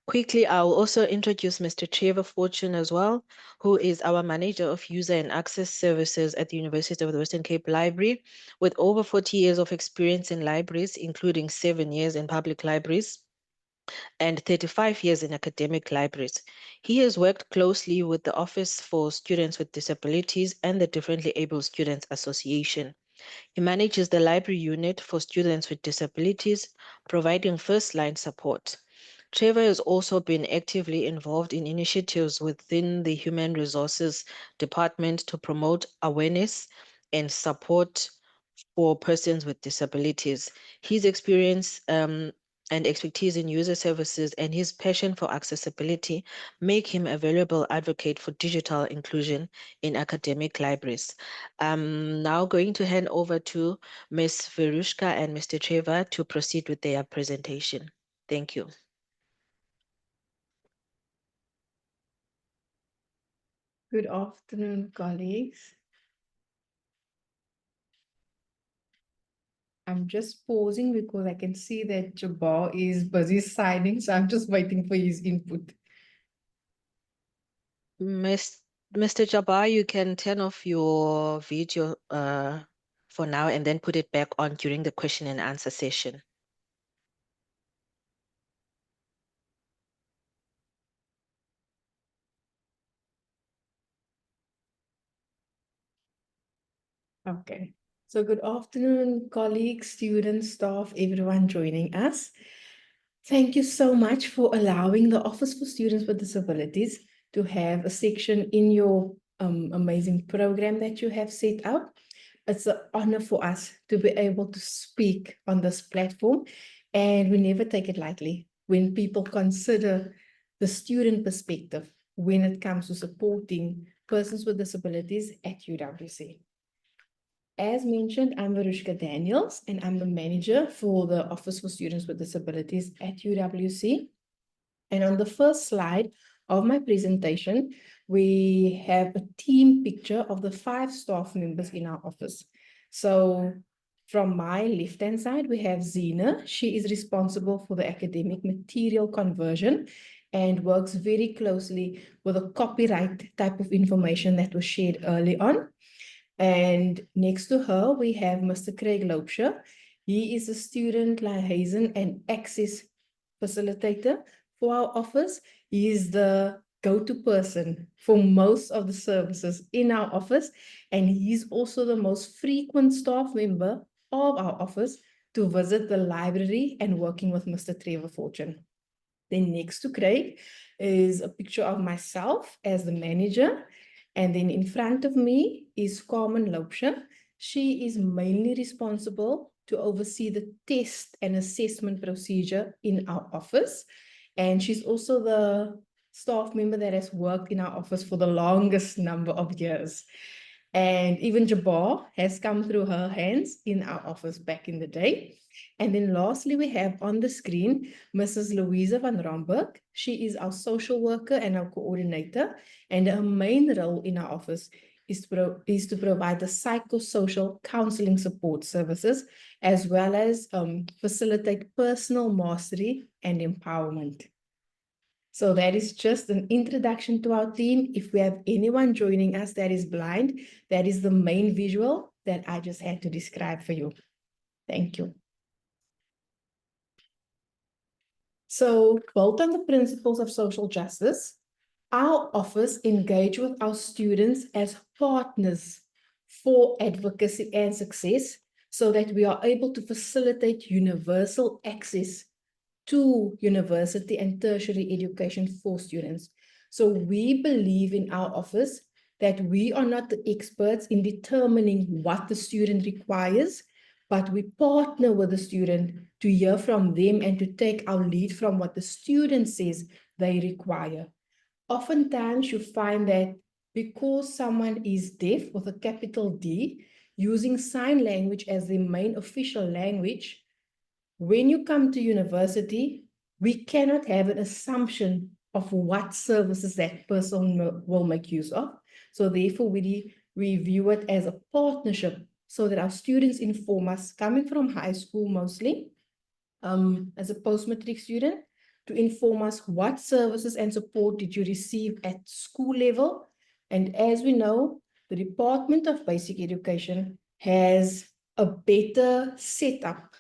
Quickly, I will also introduce Mr. Trevor Fortune as well, who is our Manager of User and Access Services at the University of the Western Cape Library, with over 40 years of experience in libraries, including 7 years in public libraries and 35 years in academic libraries. He has worked closely with the Office for Students with Disabilities and the Differently Able Students Association. He manages the library unit for students with disabilities, providing first-line support. Trevor has also been actively involved in initiatives within the Human Resources Department to promote awareness and support for persons with disabilities. His experience and expertise in user services and his passion for accessibility make him a valuable advocate for digital inclusion in academic libraries. I'm now going to hand over to Ms. Verushka and Mr. Trevor to proceed with their presentation. Thank you. Good afternoon, colleagues. I'm just pausing because I can see that Jabbar is busy signing, so I'm just waiting for his input. Mr. Jabbar, you can turn off your video for now and then put it back on during the question and answer session. Okay. So good afternoon, colleagues, students, staff, everyone joining us. Thank you so much for allowing the Office for Students with Disabilities to have a section in your amazing program that you have set out. It's an honor for us to be able to speak on this platform, and we never take it lightly when people consider the student perspective when it comes to supporting persons with disabilities at UWC. As mentioned, I'm Verushka Daniels, and I'm the manager for the Office for Students with Disabilities at UWC. And on the first slide of my presentation, we have a team picture of the 5 staff members in our office. So from my left-hand side, we have Zina. She is responsible for the academic material conversion and works very closely with the copyright type of information that was shared early on. And next to her, we have Mr. Craig Loubser. He is a student liaison and access facilitator for our office. He is the go-to person for most of the services in our office, and he's also the most frequent staff member of our office to visit the library and working with Mr. Trevor Fortune. Then next to Craig is a picture of myself as the manager. And then in front of me is Carmen Loubser. She is mainly responsible to oversee the test and assessment procedure in our office. And she's also the staff member that has worked in our office for the longest number of years. And even Jabbar has come through her hands in our office back in the day. And then lastly, we have on the screen, Mrs. Louisa van Romberg. She is our social worker and our coordinator. And her main role in our office is to provide the psychosocial counseling support services, as well as facilitate personal mastery and empowerment. So that is just an introduction to our team. If we have anyone joining us that is blind, that is the main visual that I just had to describe for you. Thank you. So built on the principles of social justice, our office engage with our students as partners for advocacy and success so that we are able to facilitate universal access to university and tertiary education for students. So we believe in our office that we are not the experts in determining what the student requires, but we partner with the student to hear from them and to take our lead from what the student says they require. Oftentimes you find that because someone is deaf with a capital D, using sign language as the main official language, when you come to university, we cannot have an assumption of what services that person will make use of. So therefore, we view it as a partnership so that our students inform us, coming from high school mostly, as a post-matric student, to inform us what services and support did you receive at school level. And as we know, the Department of Basic Education has a better setup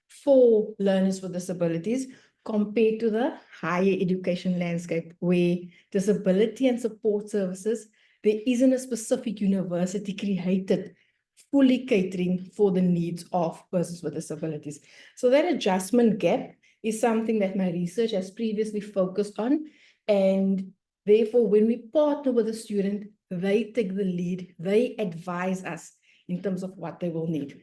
for learners with disabilities compared to the higher education landscape, where disability and support services, there isn't a specific university created fully catering for the needs of persons with disabilities. So that adjustment gap is something that my research has previously focused on. And therefore, when we partner with a student, they take the lead, they advise us in terms of what they will need.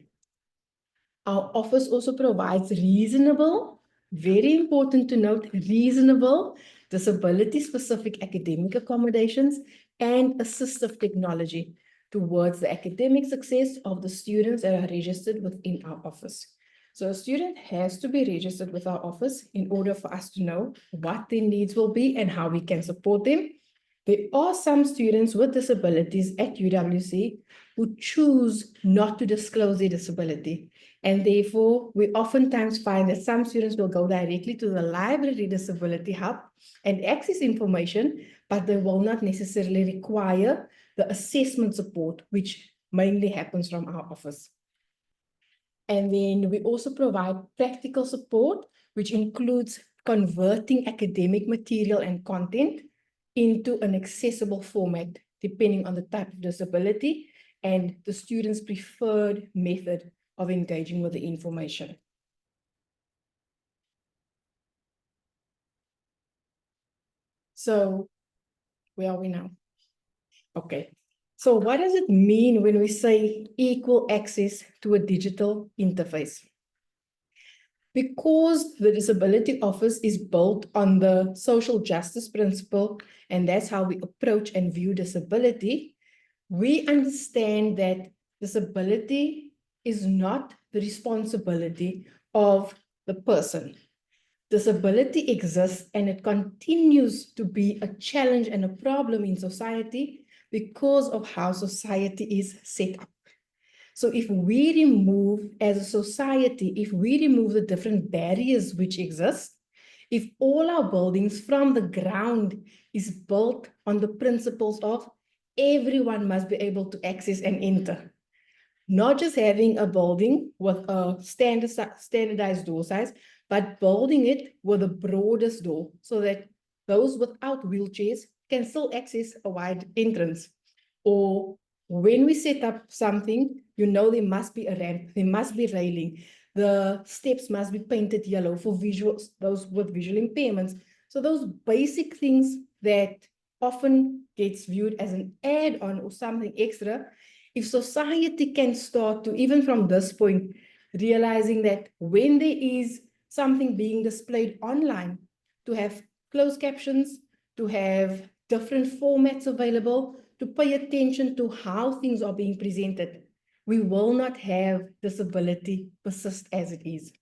Our office also provides reasonable, very important to note, reasonable disability-specific academic accommodations and assistive technology towards the academic success of the students that are registered within our office. So a student has to be registered with our office in order for us to know what their needs will be and how we can support them. There are some students with disabilities at UWC who choose not to disclose their disability. And therefore, we oftentimes find that some students will go directly to the library disability hub and access information, but they will not necessarily require the assessment support, which mainly happens from our office. And then we also provide practical support, which includes converting academic material and content into an accessible format, depending on the type of disability and the student's preferred method of engaging with the information. So where are we now? Okay. So what does it mean when we say equal access to a digital interface? Because the Disability Office is built on the social justice principle, and that's how we approach and view disability, we understand that disability is not the responsibility of the person. Disability exists and it continues to be a challenge and a problem in society because of how society is set up. So if we remove, as a society, if we remove the different barriers which exist, if all our buildings from the ground is built on the principles of everyone must be able to access and enter, not just having a building with a standardized door size, but building it with the broadest door so that those without wheelchairs can still access a wide entrance. Or when we set up something, you know, there must be a ramp, there must be railing, the steps must be painted yellow for visuals, those with visual impairments. So those basic things that often gets viewed as an add-on or something extra, if society can start to, even from this point, realizing that when there is something being displayed online, to have closed captions, to have different formats available, to pay attention to how things are being presented, we will not have disability persist as it is.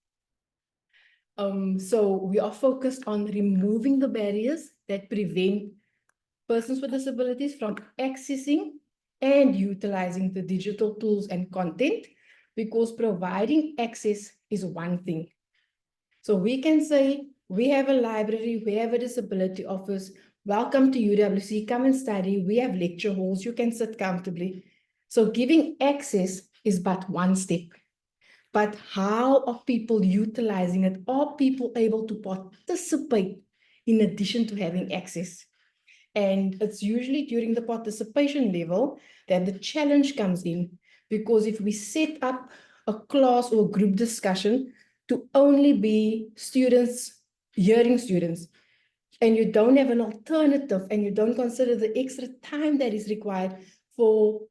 So we are focused on removing the barriers that prevent persons with disabilities from accessing and utilizing the digital tools and content, because providing access is one thing. So we can say, we have a library, we have a disability office, welcome to UWC, come and study, we have lecture halls, you can sit comfortably. So giving access is but one step. But how are people utilizing it? Are people able to participate in addition to having access? And it's usually during the participation level that the challenge comes in, because if we set up a class or group discussion to only be students, hearing students, and you don't have an alternative and you don't consider the extra time that is required for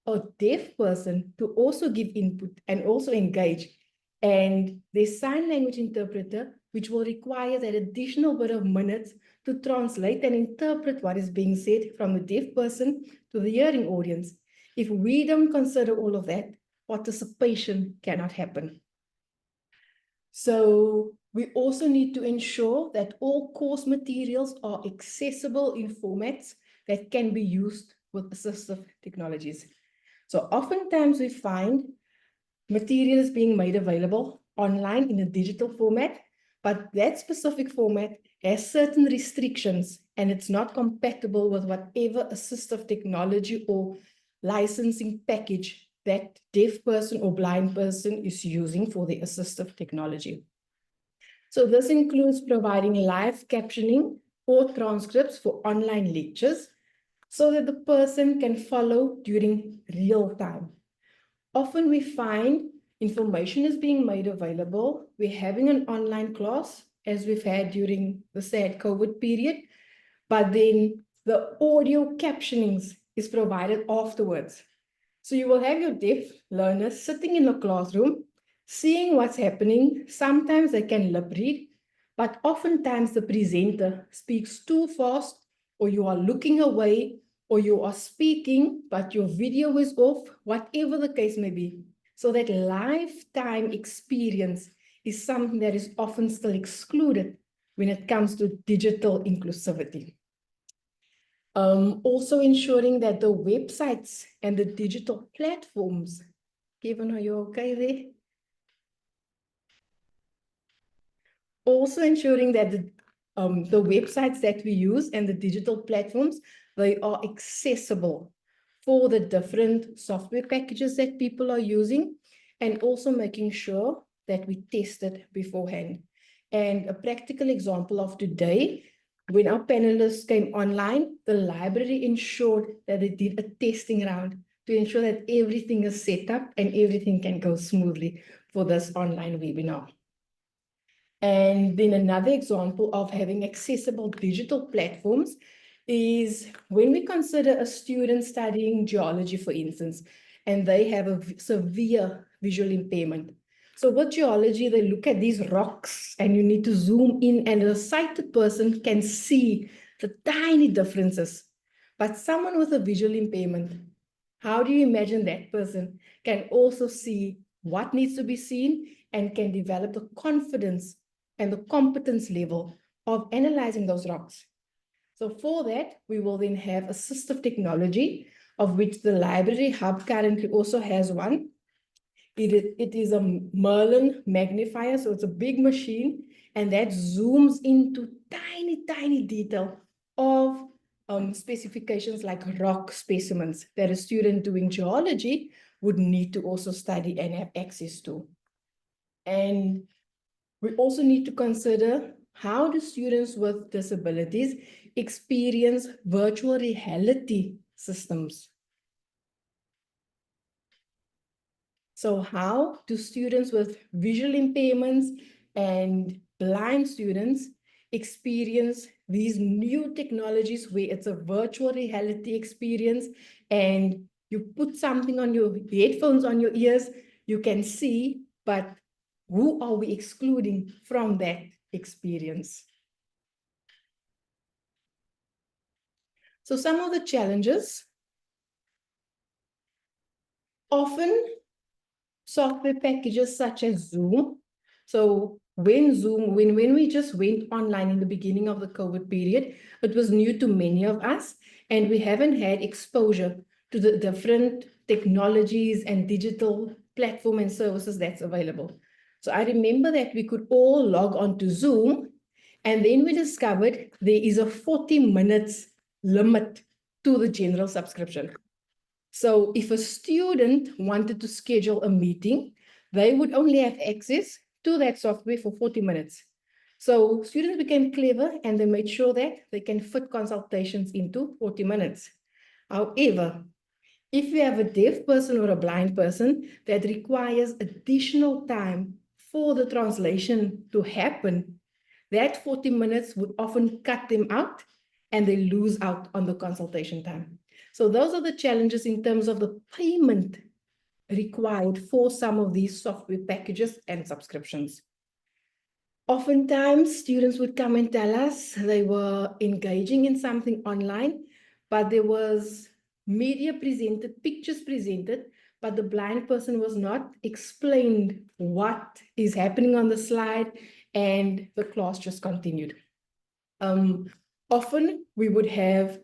a deaf person to also give input and also engage. And the sign language interpreter, which will require that additional bit of minutes to translate and interpret what is being said from the deaf person to the hearing audience. If we don't consider all of that, participation cannot happen. So we also need to ensure that all course materials are accessible in formats that can be used with assistive technologies. So oftentimes we find materials being made available online in a digital format, but that specific format has certain restrictions and it's not compatible with whatever assistive technology or licensing package that deaf person or blind person is using for the assistive technology. So this includes providing live captioning or transcripts for online lectures so that the person can follow during real time. Often we find information is being made available. We're having an online class, as we've had during the sad COVID period, but then the audio captionings is provided afterwards. So you will have your deaf learners sitting in the classroom, seeing what's happening. Sometimes they can lip read, but oftentimes the presenter speaks too fast, or you are looking away, or you are speaking, but your video is off, whatever the case may be. So that lifetime experience is something that is often still excluded when it comes to digital inclusivity. Also ensuring that the websites and the digital platforms, Kevin, are you okay there? Also ensuring that the websites that we use and the digital platforms, they are accessible for the different software packages that people are using, and also making sure that we test it beforehand. And a practical example of today, when our panelists came online, the library ensured that they did a testing round to ensure that everything is set up and everything can go smoothly for this online webinar. And then another example of having accessible digital platforms is when we consider a student studying geology, for instance, and they have a severe visual impairment. So with geology, they look at these rocks and you need to zoom in, and a sighted person can see the tiny differences. But someone with a visual impairment, how do you imagine that person can also see what needs to be seen and can develop the confidence and the competence level of analyzing those rocks? So for that, we will then have assistive technology, of which the library hub currently also has one. It is a Merlin magnifier, so it's a big machine, and that zooms into tiny, tiny detail of specifications like rock specimens that a student doing geology would need to also study and have access to. And we also need to consider, how do students with disabilities experience virtual reality systems? So how do students with visual impairments and blind students experience these new technologies where it's a virtual reality experience and you put something on your headphones on your ears, you can see, but who are we excluding from that experience? So some of the challenges Often, software packages such as Zoom. So when we just went online in the beginning of the COVID period, it was new to many of us, and we haven't had exposure to the different technologies and digital platform and services that's available. So I remember that we could all log on to Zoom, and then we discovered there is a 40 minutes limit to the general subscription. So if a student wanted to schedule a meeting, they would only have access to that software for 40 minutes. So students became clever and they made sure that they can fit consultations into 40 minutes. However, if you have a deaf person or a blind person that requires additional time for the translation to happen, that 40 minutes would often cut them out and they lose out on the consultation time. So those are the challenges in terms of the payment required for some of these software packages and subscriptions. Oftentimes, students would come and tell us they were engaging in something online, but there was media presented, pictures presented, but the blind person was not explained what is happening on the slide, and the class just continued. Often we would have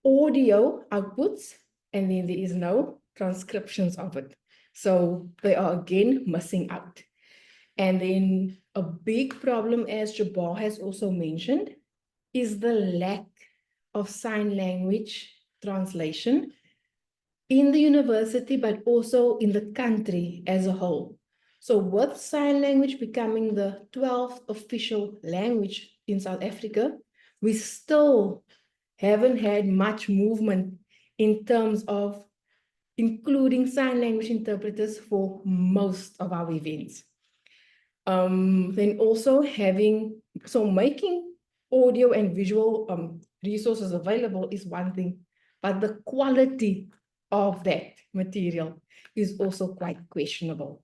audio outputs, and then there is no transcriptions of it. So they are again missing out. And then a big problem, as Jabbar has also mentioned, is the lack of sign language translation in the university, but also in the country as a whole. So with sign language becoming the 12th official language in South Africa, we still haven't had much movement in terms of including sign language interpreters for most of our events. Then also making audio and visual resources available is one thing, but the quality of that material is also quite questionable.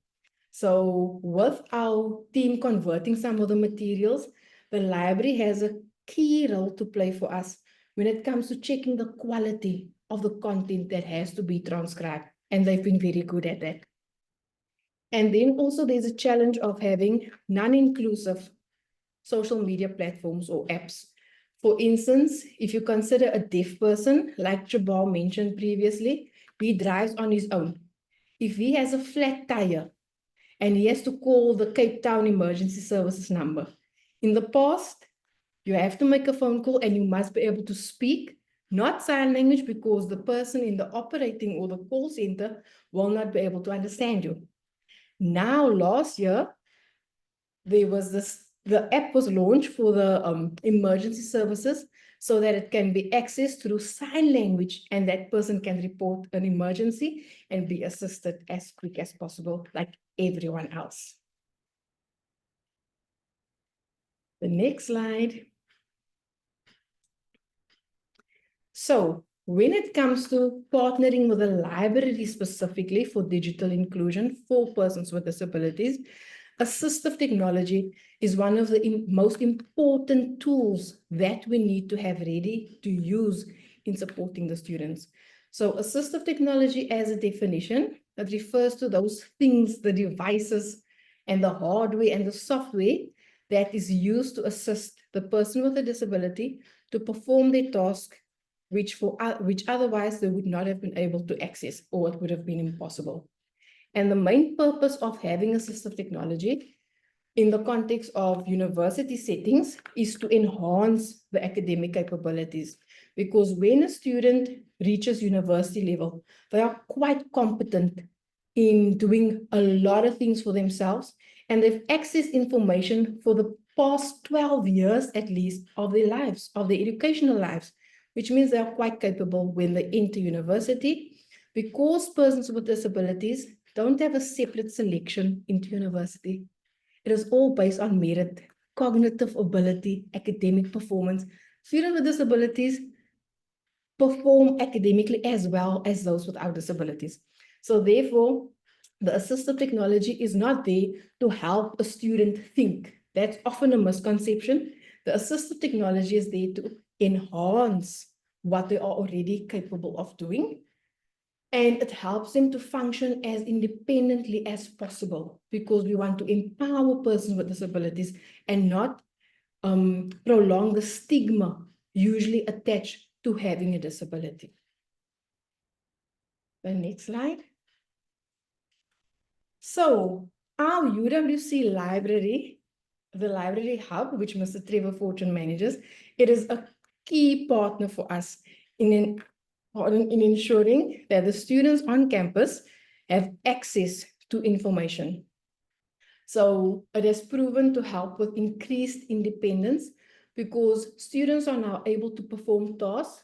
So with our team converting some of the materials, the library has a key role to play for us when it comes to checking the quality of the content that has to be transcribed. And they've been very good at that. And then also there's a challenge of having non-inclusive social media platforms or apps. For instance, if you consider a deaf person, like Jabbar mentioned previously, he drives on his own. If he has a flat tire and he has to call the Cape Town Emergency Services number, in the past, you have to make a phone call and you must be able to speak, not sign language, because the person in the operating or the call center will not be able to understand you. Now, last year, there was the app was launched for the emergency services so that it can be accessed through sign language and that person can report an emergency and be assisted as quick as possible, like everyone else. The next slide. So when it comes to partnering with a library specifically for digital inclusion for persons with disabilities, assistive technology is one of the most important tools that we need to have ready to use in supporting the students. So assistive technology, as a definition, that refers to those things, the devices and the hardware and the software that is used to assist the person with a disability to perform their task, which otherwise they would not have been able to access, or it would have been impossible. And the main purpose of having assistive technology in the context of university settings is to enhance the academic capabilities. Because when a student reaches university level, they are quite competent in doing a lot of things for themselves, and they've accessed information for the past 12 years at least of their lives, of their educational lives, which means they are quite capable when they enter university. Because persons with disabilities don't have a separate selection into university. It is all based on merit, cognitive ability, academic performance. Students with disabilities perform academically as well as those without disabilities. So therefore, the assistive technology is not there to help a student think. That's often a misconception. The assistive technology is there to enhance what they are already capable of doing. And it helps them to function as independently as possible because we want to empower persons with disabilities and not prolong the stigma usually attached to having a disability. The next slide. So our UWC library, the library hub, which Mr. Trevor Fortune manages, it is a key partner for us in ensuring that the students on campus have access to information. So it has proven to help with increased independence because students are now able to perform tasks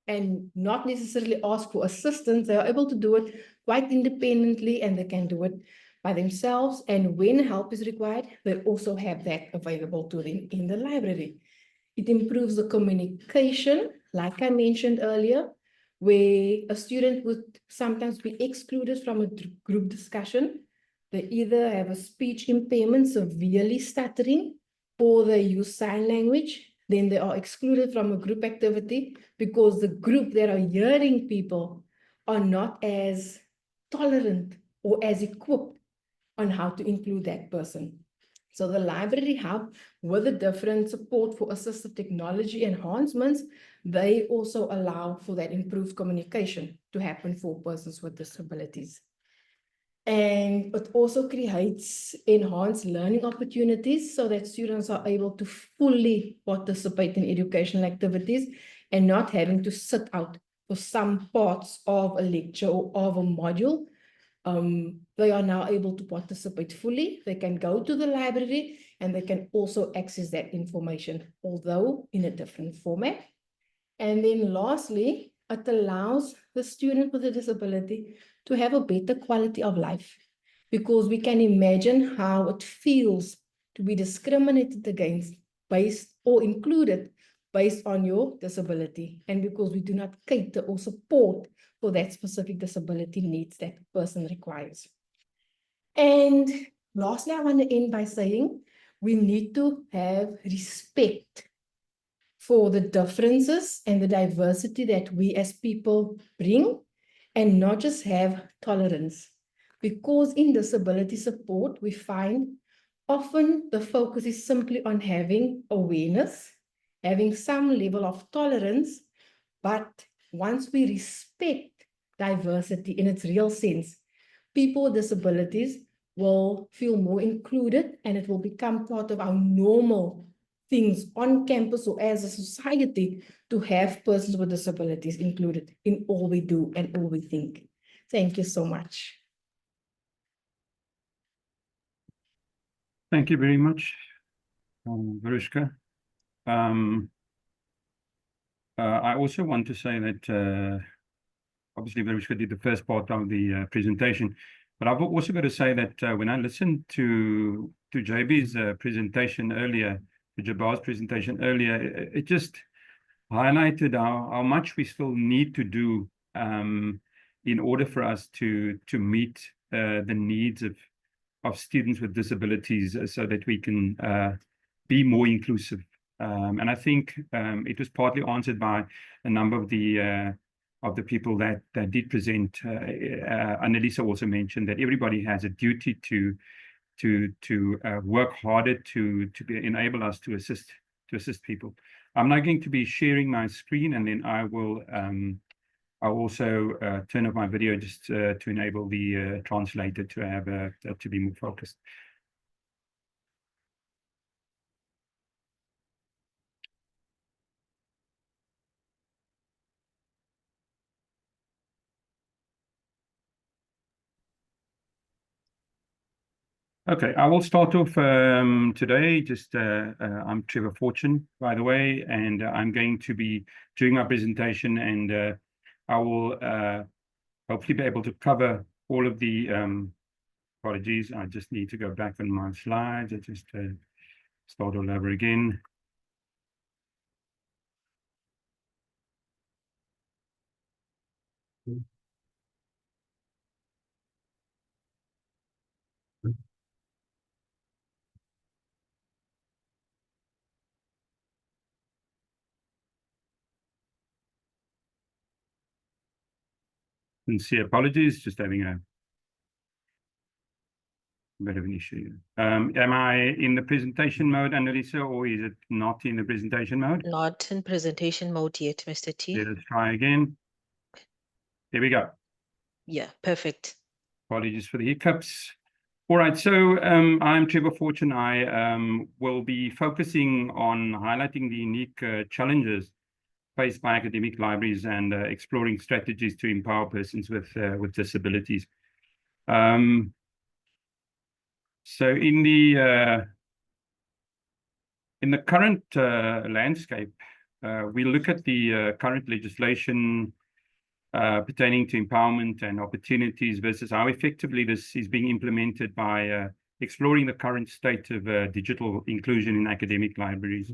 and not necessarily ask for assistance. They are able to do it quite independently and they can do it by themselves. And when help is required, they also have that available to them in the library. It improves the communication, like I mentioned earlier, where a student would sometimes be excluded from a group discussion. They either have a speech impairment, severely stuttering, or they use sign language. Then they are excluded from a group activity because the group that are hearing people are not as tolerant or as equipped on how to include that person. So the library hub, with the different support for assistive technology enhancements, they also allow for that improved communication to happen for persons with disabilities. And it also creates enhanced learning opportunities so that students are able to fully participate in educational activities and not having to sit out for some parts of a lecture or of a module. They are now able to participate fully. They can go to the library and they can also access that information, although in a different format. And then lastly, it allows the student with a disability to have a better quality of life because we can imagine how it feels to be discriminated against based or included based on your disability. And because we do not cater or support for that specific disability needs that person requires. And lastly, I want to end by saying we need to have respect for the differences and the diversity that we as people bring and not just have tolerance. Because in disability support, we find often the focus is simply on having awareness, having some level of tolerance, but once we respect diversity in its real sense, people with disabilities will feel more included and it will become part of our normal things on campus or as a society to have persons with disabilities included in all we do and all we think. Thank you so much. Thank you very much, Varushka. I also want to say that obviously Varushka did the first part of the presentation, but I've also got to say that when I listened to JB's presentation earlier, to Jabbar's presentation earlier, it just highlighted how much we still need to do in order for us to meet the needs of students with disabilities so that we can be more inclusive. And I think it was partly answered by a number of the people that did present. Annalisa also mentioned that everybody has a duty to work harder to enable us to assist people. I'm now going to be sharing my screen, and then I'll also turn off my video just to enable the translator to have to be more focused. Okay, I will start off today. Just I'm Trevor Fortune, by the way, and I'm going to be doing my presentation, and I will hopefully be able to cover all of the apologies. I just need to go back on my slides. I just start all over again. Sincere apologies, just having a bit of an issue. Am I in the presentation mode, Annalisa, or is it not in the presentation mode? Not in presentation mode yet, Mr. T. Let us try again. There we go. Yeah, perfect. Apologies for the hiccups. All right, so I'm Trevor Fortune. I will be focusing on highlighting the unique challenges faced by academic libraries and exploring strategies to empower persons with disabilities. So in the current landscape, we look at the current legislation pertaining to empowerment and opportunities versus how effectively this is being implemented by exploring the current state of digital inclusion in academic libraries,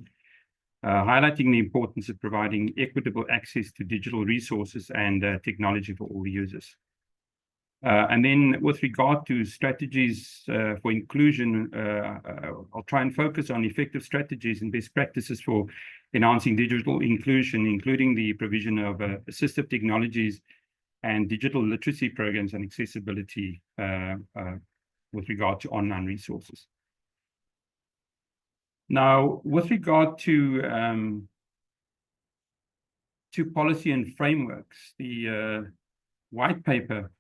highlighting the importance of providing equitable access to digital resources and technology for all users. And then with regard to strategies for inclusion, I'll try and focus on effective strategies and best practices for enhancing digital inclusion, including the provision of assistive technologies and digital literacy programs and accessibility with regard to online resources. Now, with regard to policy and frameworks, the white paper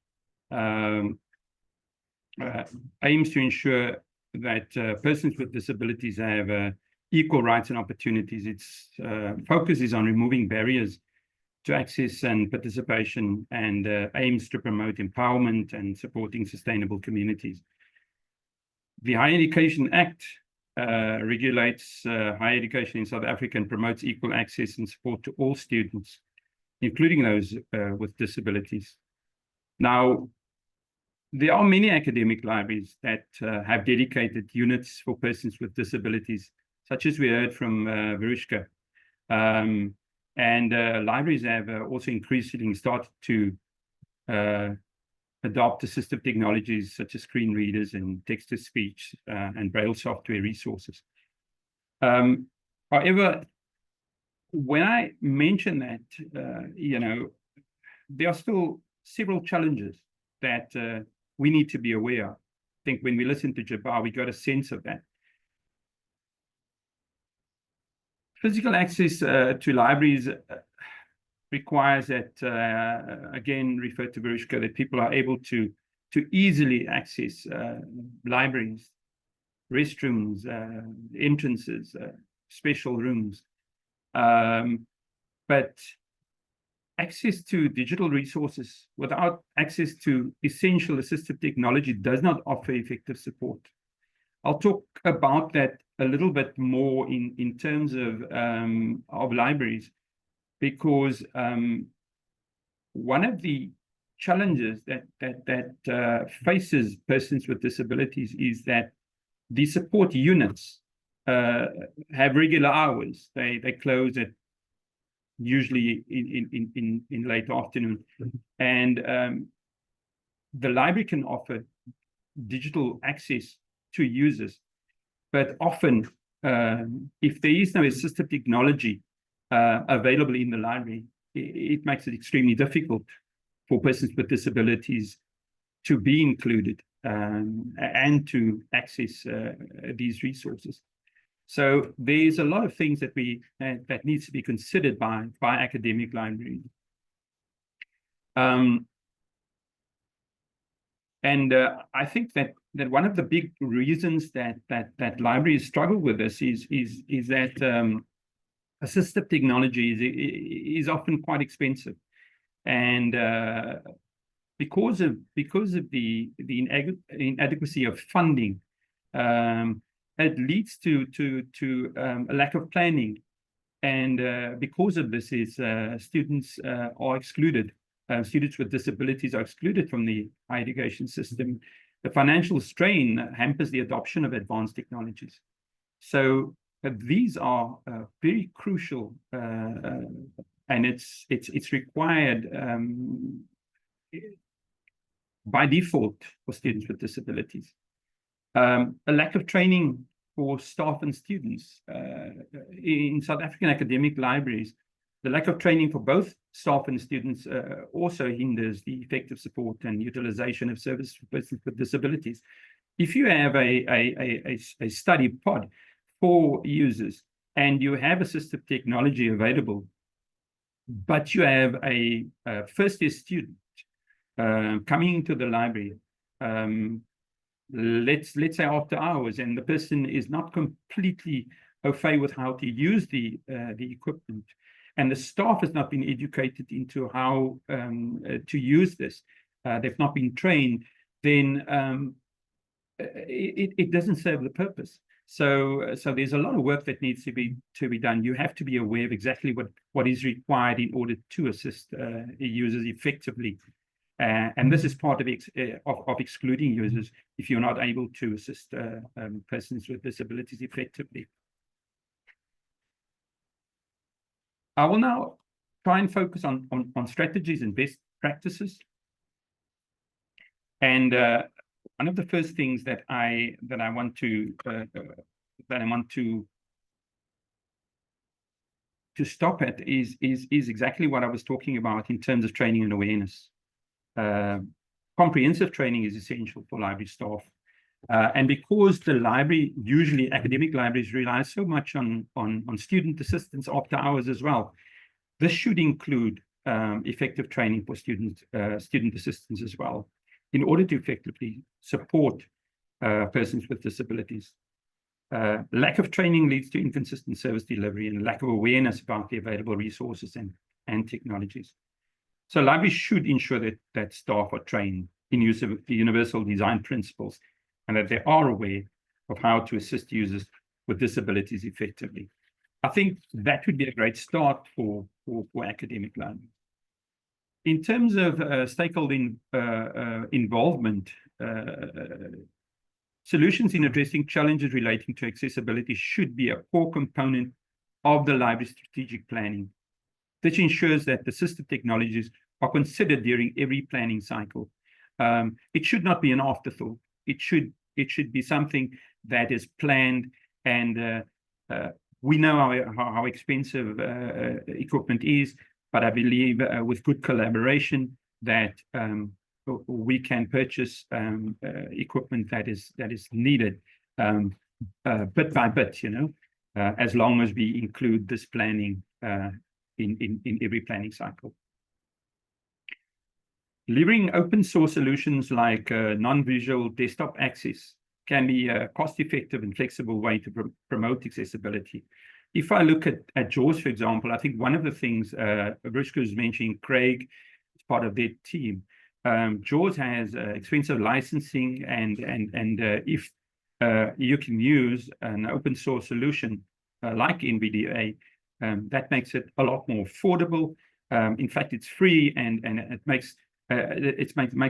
aims to ensure that persons with disabilities have equal rights and opportunities. Its focus is on removing barriers to access and participation, and aims to promote empowerment and supporting sustainable communities. The Higher Education Act regulates higher education in South Africa and promotes equal access and support to all students, including those with disabilities. Now, there are many academic libraries that have dedicated units for persons with disabilities, such as we heard from Verushka. And libraries have also increasingly started to adopt assistive technologies such as screen readers and text-to-speech and Braille software resources. However, when I mention that, there are still several challenges that we need to be aware of. I think when we listen to Jabbar, we got a sense of that. Physical access to libraries requires that, again, referred to Verushka, that people are able to easily access libraries, restrooms, entrances, special rooms. But access to digital resources without access to essential assistive technology does not offer effective support. I'll talk about that a little bit more in terms of libraries, because one of the challenges that faces persons with disabilities is that the support units have regular hours. They close at usually in late afternoon, and the library can offer digital access to users, but often if there is no assistive technology available in the library, it makes it extremely difficult for persons with disabilities to be included and to access these resources. So there's a lot of things that that needs to be considered by academic libraries. And I think that one of the big reasons that libraries struggle with this is that assistive technology is often quite expensive, and because of the inadequacy of funding, it leads to a lack of planning, and because of this, students are excluded. Students with disabilities are excluded from the higher education system. The financial strain hampers the adoption of advanced technologies. So these are very crucial, and it's required by default for students with disabilities. A lack of training for staff and students. In South African academic libraries, The lack of training for both staff and students also hinders the effective support and utilization of services for persons with disabilities. If you have a study pod for users and you have assistive technology available, but you have a first-year student coming into the library, let's say after hours, and the person is not completely au fait with how to use the equipment, and the staff has not been educated into how to use this, they've not been trained, then it doesn't serve the purpose. So there's a lot of work that needs to be done. You have to be aware of exactly what is required in order to assist users effectively. And this is part of excluding users if you're not able to assist persons with disabilities effectively. I will now try and focus on strategies and best practices. And one of the first things that I want to stop at is exactly what I was talking about in terms of training and awareness. Comprehensive training is essential for library staff. And because the library, usually academic libraries, rely so much on student assistance after hours as well, this should include effective training for student assistance as well, in order to effectively support persons with disabilities. Lack of training leads to inconsistent service delivery and lack of awareness about the available resources and technologies. So libraries should ensure that staff are trained in use of the universal design principles and that they are aware of how to assist users with disabilities effectively. I think that would be a great start for academic learning. In terms of stakeholder involvement, solutions in addressing challenges relating to accessibility should be a core component of the library strategic planning. This ensures that assistive technologies are considered during every planning cycle. It should not be an afterthought. It should be something that is planned, and we know how expensive equipment is, but I believe with good collaboration that we can purchase equipment that is needed bit by bit, as long as we include this planning in every planning cycle. Delivering open source solutions like non-visual desktop access can be a cost-effective and flexible way to promote accessibility. If I look at JAWS, for example, I think one of the things Vriska was mentioning, Craig, as part of their team, JAWS has expensive licensing, and if you can use an open source solution like NVDA, that makes it a lot more affordable. In fact, it's free, and it makes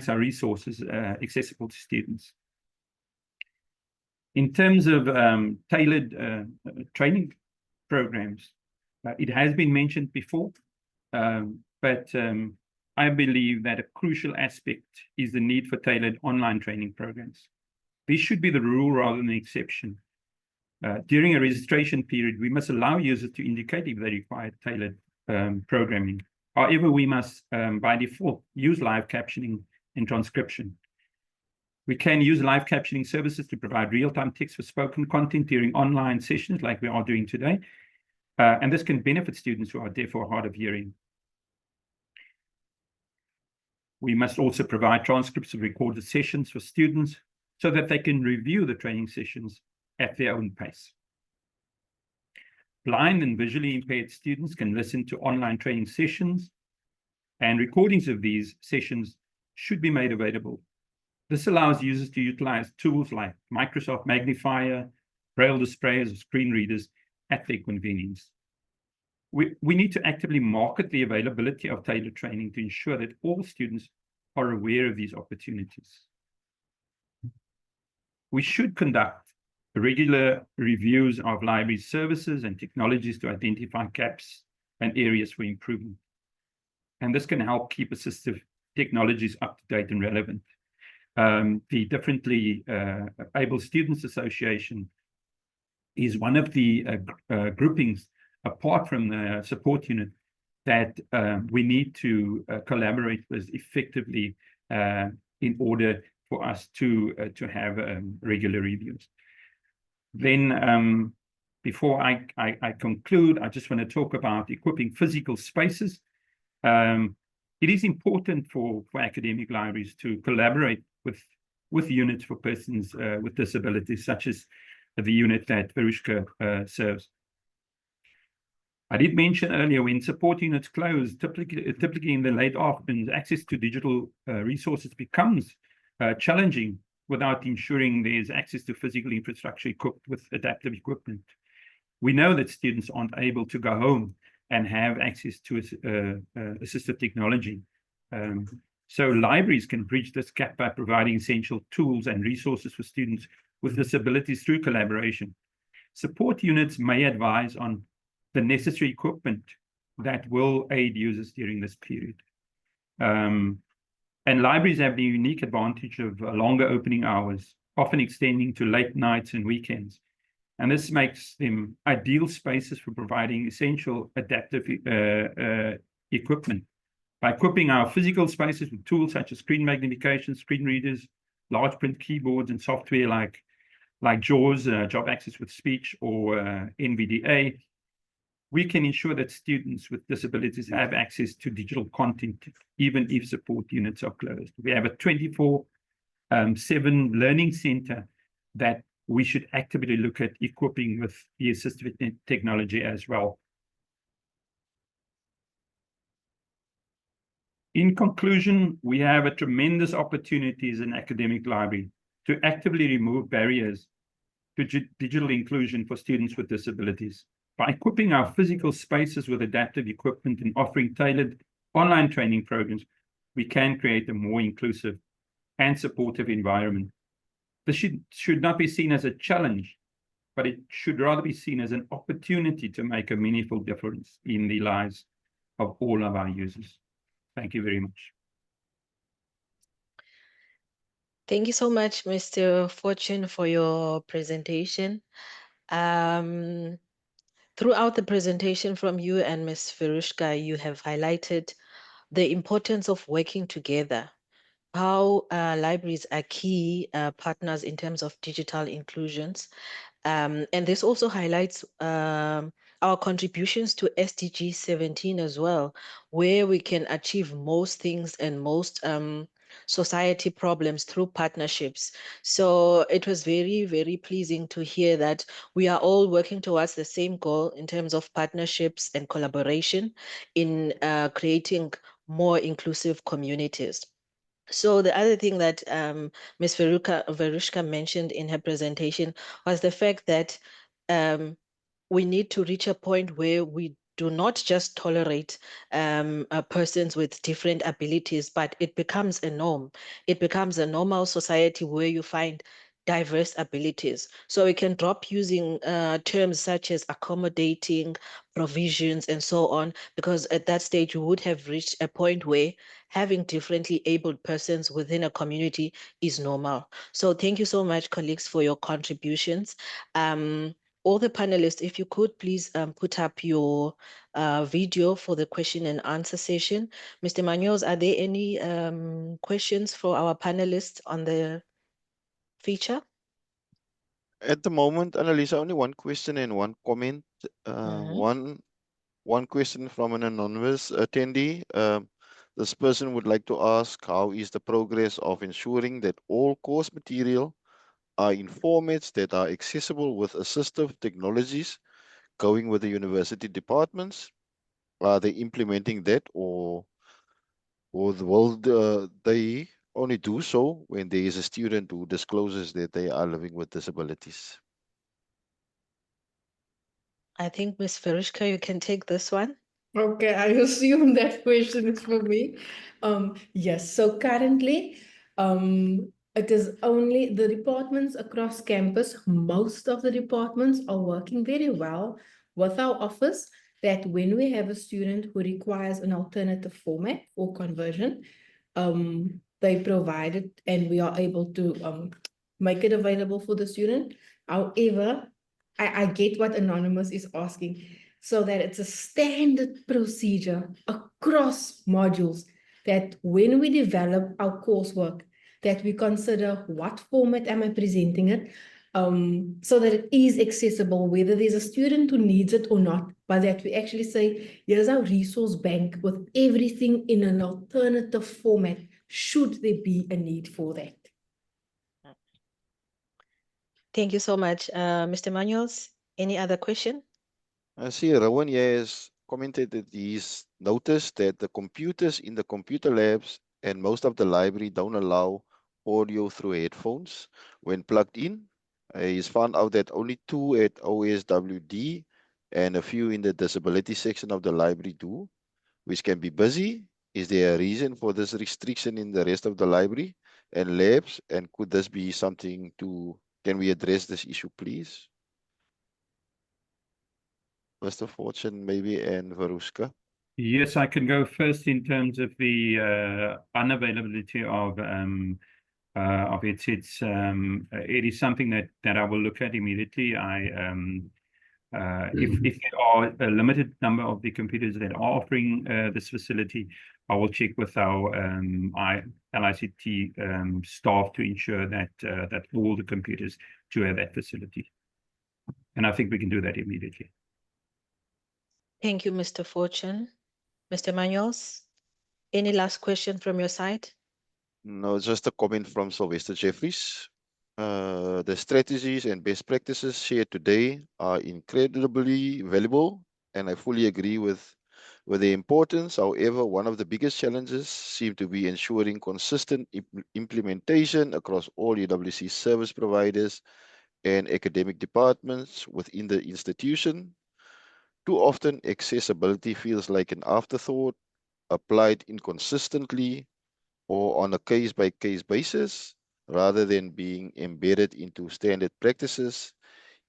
our resources accessible to students. In terms of tailored training programs, it has been mentioned before, but I believe that a crucial aspect is the need for tailored online training programs. This should be the rule rather than the exception. During a registration period, we must allow users to indicate if they require tailored programming. However, we must, by default, use live captioning and transcription. We can use live captioning services to provide real-time text for spoken content during online sessions like we are doing today. And this can benefit students who are deaf or hard of hearing. We must also provide transcripts of recorded sessions for students so that they can review the training sessions at their own pace. Blind and visually impaired students can listen to online training sessions, and recordings of these sessions should be made available. This allows users to utilize tools like Microsoft Magnifier, Braille displays, or screen readers at their convenience. We need to actively market the availability of tailored training to ensure that all students are aware of these opportunities. We should conduct regular reviews of library services and technologies to identify gaps and areas for improvement. And this can help keep assistive technologies up to date and relevant. The Differently Able Students Association is one of the groupings, apart from the support unit, that we need to collaborate with effectively in order for us to have regular reviews. Then, before I conclude, I just want to talk about equipping physical spaces. It is important for academic libraries to collaborate with units for persons with disabilities, such as the unit that Verushka serves. I did mention earlier, when support units close, typically in the late afternoons, access to digital resources becomes challenging without ensuring there's access to physical infrastructure equipped with adaptive equipment. We know that students aren't able to go home and have access to assistive technology. So libraries can bridge this gap by providing essential tools and resources for students with disabilities through collaboration. Support units may advise on the necessary equipment that will aid users during this period. And libraries have the unique advantage of longer opening hours, often extending to late nights and weekends. And this makes them ideal spaces for providing essential adaptive equipment. By equipping our physical spaces with tools such as screen magnification, screen readers, large print keyboards, and software like JAWS, Job Access with Speech, or NVDA, we can ensure that students with disabilities have access to digital content, even if support units are closed. We have a 24/7 learning center that we should actively look at equipping with the assistive technology as well. In conclusion, we have a tremendous opportunity as an academic library to actively remove barriers to digital inclusion for students with disabilities. By equipping our physical spaces with adaptive equipment and offering tailored online training programs, we can create a more inclusive and supportive environment. This should not be seen as a challenge, but it should rather be seen as an opportunity to make a meaningful difference in the lives of all of our users. Thank you very much. Thank you so much, Mr. Fortune, for your presentation. Throughout the presentation from you and Ms. Verushka, you have highlighted the importance of working together, how libraries are key partners in terms of digital inclusions. And this also highlights our contributions to SDG 17 as well, where we can achieve most things and most society problems through partnerships. So it was very, very pleasing to hear that we are all working towards the same goal in terms of partnerships and collaboration in creating more inclusive communities. So the other thing that Ms. Verushka mentioned in her presentation was the fact that we need to reach a point where we do not just tolerate persons with different abilities, but it becomes a norm. It becomes a normal society where you find diverse abilities. So we can drop using terms such as accommodating, provisions, and so on, because at that stage we would have reached a point where having differently abled persons within a community is normal. So thank you so much, colleagues, for your contributions. All the panelists, if you could please put up your video for the question and answer session. Mr. Manuels, are there any questions for our panelists on the feature? At the moment, Annalisa, only one question and one comment. One question from an anonymous attendee. This person would like to ask, how is the progress of ensuring that all course material are in formats that are accessible with assistive technologies going with the university departments? Are they implementing that, or will they only do so when there is a student who discloses that they are living with disabilities? I think Ms. Verushka, you can take this one. Okay, I assume that question is for me. Yes, so currently, it is only the departments across campus. Most of the departments are working very well with our office, that when we have a student who requires an alternative format or conversion, they provide it and we are able to make it available for the student. However, I get what Anonymous is asking. so that it's a standard procedure across modules, that when we develop our coursework, that we consider what format am I presenting it, so that it is accessible, whether there's a student who needs it or not, but that we actually say, here's our resource bank with everything in an alternative format, should there be a need for that. Thank you so much, Mr. Manuels. Any other question? I see Rowan here has commented that he's noticed that the computers in the computer labs and most of the library don't allow audio through headphones when plugged in. He's found out that only 2 at OSWD and a few in the disability section of the library do, which can be busy. Is there a reason for this restriction in the rest of the library and labs? And could this be something can we address this issue, please? Mr. Fortune, maybe, and Varuska. Yes, I can go first in terms of the unavailability of headsets. It is something that I will look at immediately. If there are a limited number of the computers that are offering this facility, I will check with our LICT staff to ensure that all the computers do have that facility. And I think we can do that immediately. Thank you, Mr. Fortune. Mr. Manuels, any last question from your side? No, just a comment from Sylvester Jeffries. The strategies and best practices shared today are incredibly valuable, and I fully agree with the importance. However, one of the biggest challenges seem to be ensuring consistent implementation across all UWC service providers and academic departments within the institution. Too often, accessibility feels like an afterthought, applied inconsistently, or on a case-by-case basis, rather than being embedded into standard practices.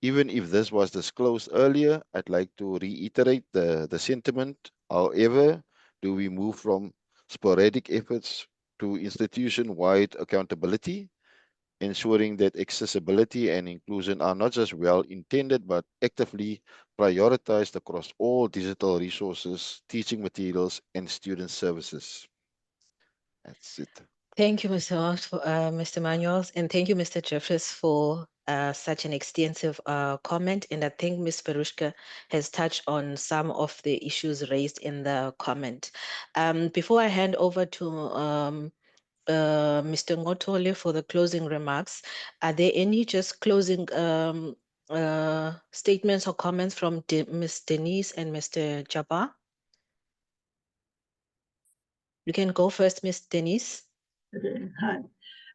Even if this was disclosed earlier, I'd like to reiterate the sentiment. However, do we move from sporadic efforts to institution-wide accountability, ensuring that accessibility and inclusion are not just well-intended, but actively prioritized across all digital resources, teaching materials, and student services? That's it. Thank you, Mr. Manuels, and thank you, Mr. Jeffries, for such an extensive comment. And I think Ms. Perushka has touched on some of the issues raised in the comment. Before I hand over to Mr. Ngotole for the closing remarks, are there any just closing statements or comments from Ms. Denise and Mr. Jabbar? You can go first, Ms. Denise. Okay, hi.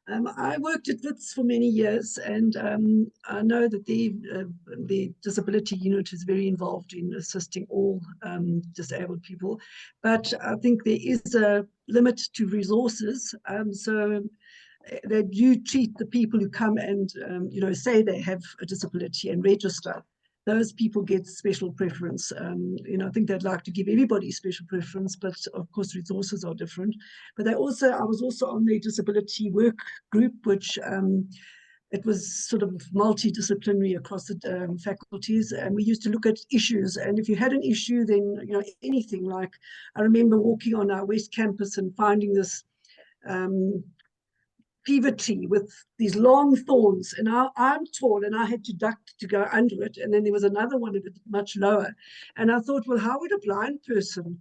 I worked at WITS for many years, and I know that the disability unit is very involved in assisting all disabled people, but I think there is a limit to resources. So that you treat the people who come and say they have a disability and register. Those people get special preference. I think they'd like to give everybody special preference, but of course resources are different. But I was also on the disability work group, which it was sort of multidisciplinary across the faculties, and we used to look at issues. And if you had an issue, then anything. Like I remember walking on our West Campus and finding this fever tree with these long thorns, and I'm tall and I had to duck to go under it, and then there was another one a bit much lower, and I thought, well, how would a blind person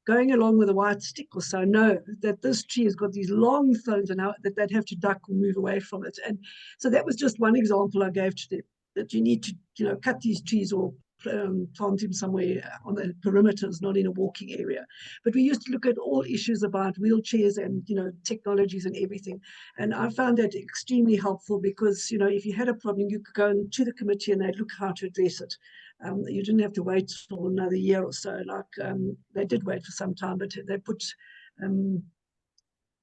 going along with a white stick or so know that this tree has got these long thorns and that they'd have to duck or move away from it? And so that was just one example I gave to them, that you need to cut these trees or plant him somewhere on the perimeters, not in a walking area. But we used to look at all issues about wheelchairs and technologies and everything. And I found that extremely helpful, because if you had a problem, you could go to the committee and they'd look how to address it. You didn't have to wait for another year or so. Like they did wait for some time, but they put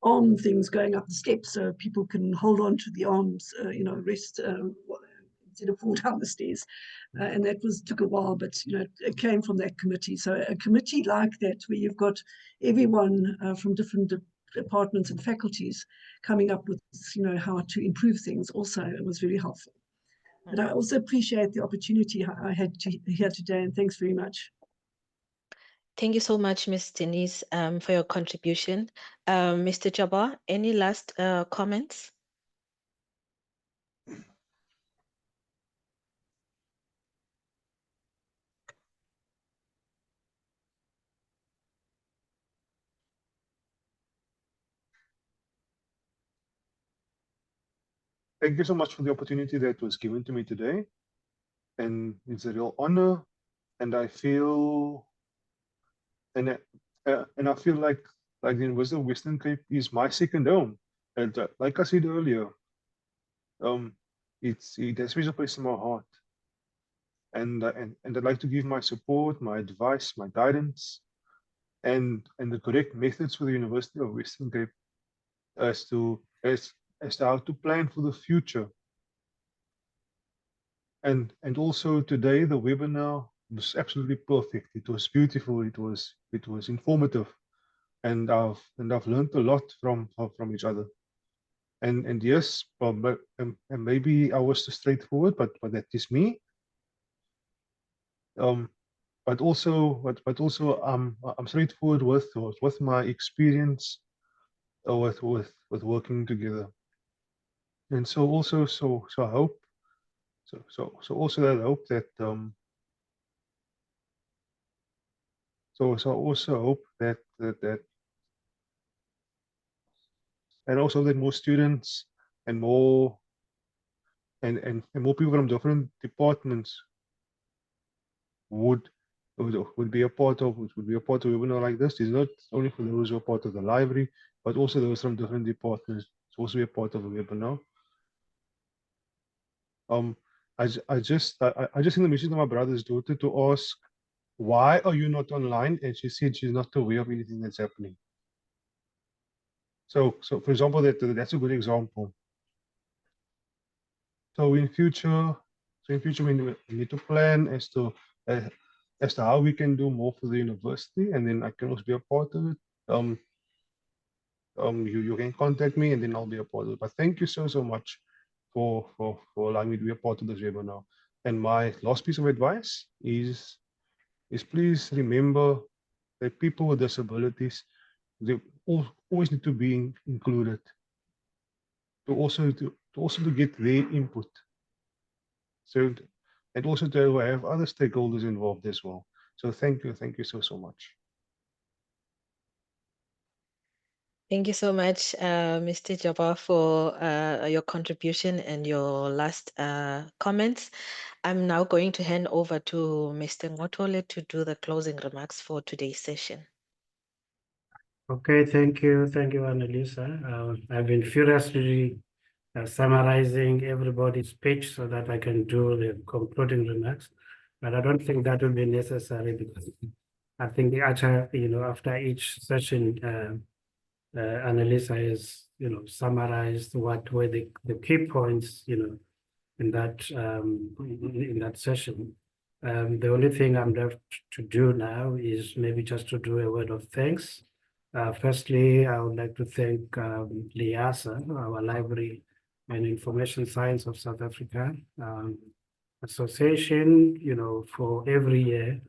arm things going up the steps so people can hold on to the arms, rest instead of fall down the stairs. And that took a while, but it came from that committee. So a committee like that, where you've got everyone from different departments and faculties coming up with how to improve things, also it was very helpful. But I also appreciate the opportunity I had here today, and thanks very much. Thank you so much, Ms. Denise, for your contribution. Mr. Jabbar, any last comments? Thank you so much for the opportunity that was given to me today. And it's a real honor. And I feel, and I feel like the University of Western Cape is my second home. And like I said earlier, it has a special place in my heart. And I'd like to give my support, my advice, my guidance, and the correct methods for the University of Western Cape as to how to plan for the future. And also today the webinar was absolutely perfect. It was beautiful. It was informative, and I've learned a lot from each other. And yes, but and maybe I was too straightforward, but that is me. But also I'm straightforward with my experience with working together. And so also I hope also that I hope that so I also hope that and also that more students and more people from different departments would be a part of a webinar like this. It's not only for those who are part of the library, but also those from different departments to also be a part of the webinar. I just sent a message to my brother's daughter to ask, why are you not online? And she said she's not aware of anything that's happening. So for example, that's a good example. So in future we need to plan as to how we can do more for the university, and then I can also be a part of it. You can contact me, and then I'll be a part of it. But thank you so much for allowing me to be a part of this webinar. And my last piece of advice is please remember that people with disabilities, they always need to be included, to also to get their input. So, and also to have other stakeholders involved as well. So thank you so much. Thank you so much, Mr. Jabbar, for your contribution and your last comments. I'm now going to hand over to Mr. Ngotole to do the closing remarks for today's session. Okay, thank you, Annalisa. I've been furiously summarizing everybody's speech so that I can do the concluding remarks, but I don't think that will be necessary because I think after each session, Annalisa has summarized what were the key points in that session. The only thing I'm left to do now is maybe just to do a word of thanks. Firstly, I would like to thank LIASA, our Library and Information Science of South Africa Association, for every year,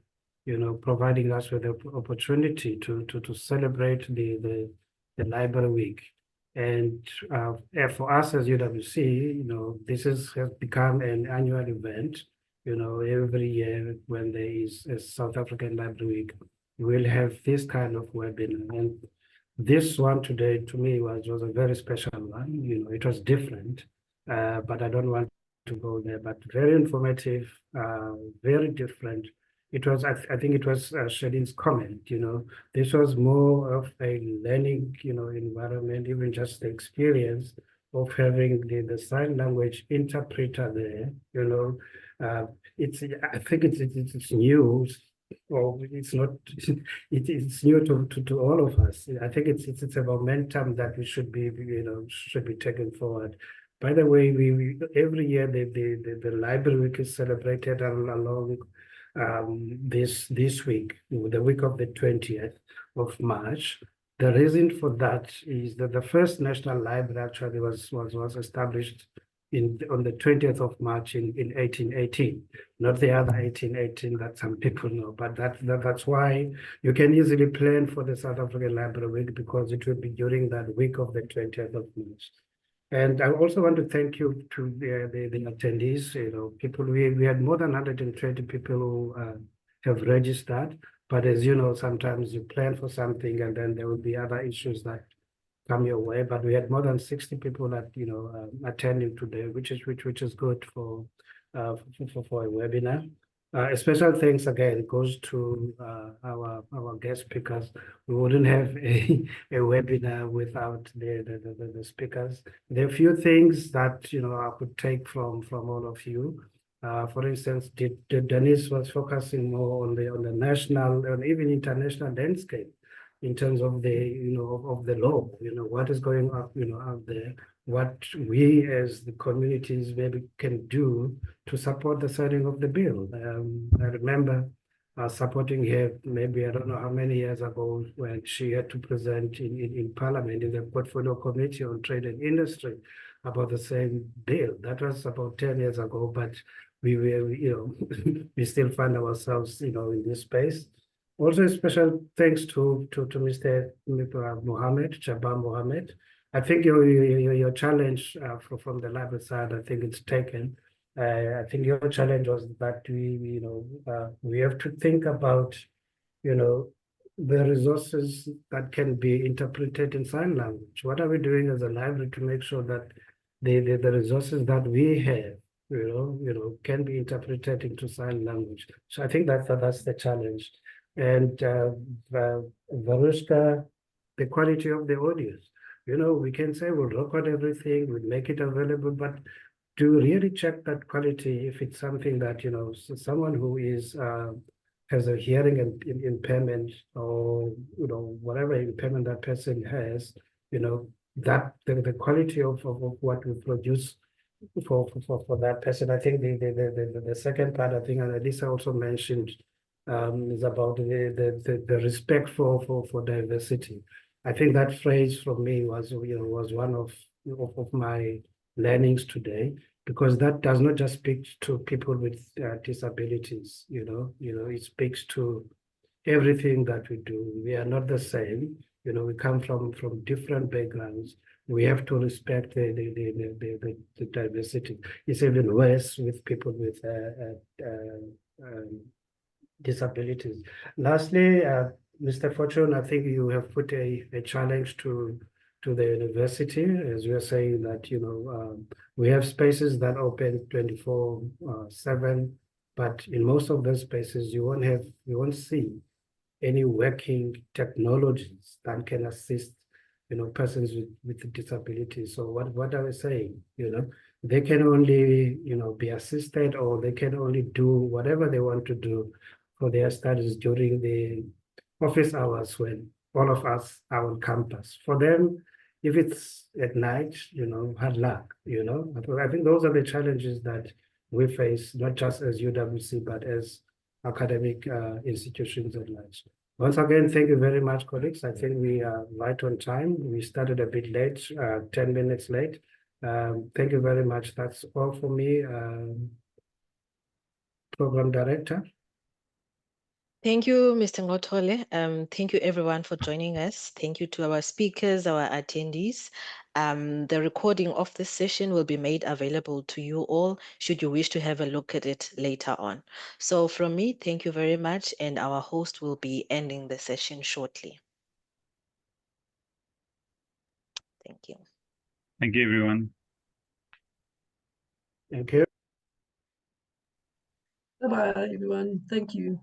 providing us with the opportunity to celebrate the Library Week. And for us as UWC, this has become an annual event. Every year when there is a South African Library Week, we'll have this kind of webinar. And this one today, to me, was a very special one. It was different, but I don't want to go there. But very informative, very different. It was, I think it was Shadin's comment, this was more of a learning, environment, even just the experience of having the sign language interpreter there, I think it's new, or it's not, it's new to all of us. I think it's a momentum that we should be, should be taken forward. By the way, we every year the Library Week is celebrated along this week, the week of the 20th of March. The reason for that is that the first National Library actually was established on the 20th of March in 1818, not the other 1818 that some people know, but that's why you can easily plan for the South African Library Week, because it will be during that week of the 20th of March. And I also want to thank you to the attendees. You know, people, we had more than 120 people who have registered, but as you know, sometimes you plan for something and then there will be other issues that come your way. But we had more than 60 people that attending today, which is good for a webinar. A special thanks again goes to our guest speakers. We wouldn't have a webinar without the speakers. There are a few things that I could take from all of you. For instance, Denise was focusing more on the national and even international landscape in terms of the of the law. What is going up out there, what we as the communities maybe can do to support the signing of the bill. I remember supporting her maybe I don't know how many years ago when she had to present in Parliament in the Portfolio Committee on Trade and Industry about the same bill. That was about 10 years ago, but we were we still find ourselves in this space. Also, a special thanks to Mr. Mohammed, Jabbar Mohammed. I think your challenge from the library side, I think it's taken. I think your challenge was that we have to think about the resources that can be interpreted in sign language. What are we doing as a library to make sure that the resources that we have can be interpreted into sign language? So I think that's the challenge. And Varushka, the quality of the audios. We can say we'll record everything, we'll make it available, but to really check that quality, if it's something that, someone who is has a hearing impairment or, whatever impairment that person has, that the quality of what we produce for that person. I think the second part, I think, and Elisa also mentioned, is about the respect for diversity. I think that phrase from me was one of my learnings today, because that does not just speak to people with disabilities. It speaks to everything that we do. We are not the same. We come from different backgrounds. We have to respect the diversity. It's even worse with people with disabilities. Lastly, Mr. Fortune, I think you have put a challenge to the university, as we are saying that we have spaces that open 24/7, but in most of those spaces you won't see any working technologies that can assist persons with disabilities. So what are we saying? They can only be assisted, or they can only do whatever they want to do for their studies during the office hours when all of us are on campus. For them, if it's at night, hard luck. I think those are the challenges that we face, not just as UWC, but as academic institutions at large. Once again, thank you very much, colleagues. I think we are right on time. We started a bit late, 10 minutes late. Thank you very much. That's all for me, Program Director. Thank you, Mr. Ngotole. Thank you, everyone, for joining us. Thank you to our speakers, our attendees. The recording of this session will be made available to you all, should you wish to have a look at it later on. So from me, thank you very much, and our host will be ending the session shortly. Thank you. Thank you, everyone. Thank you. Bye-bye, everyone. Thank you.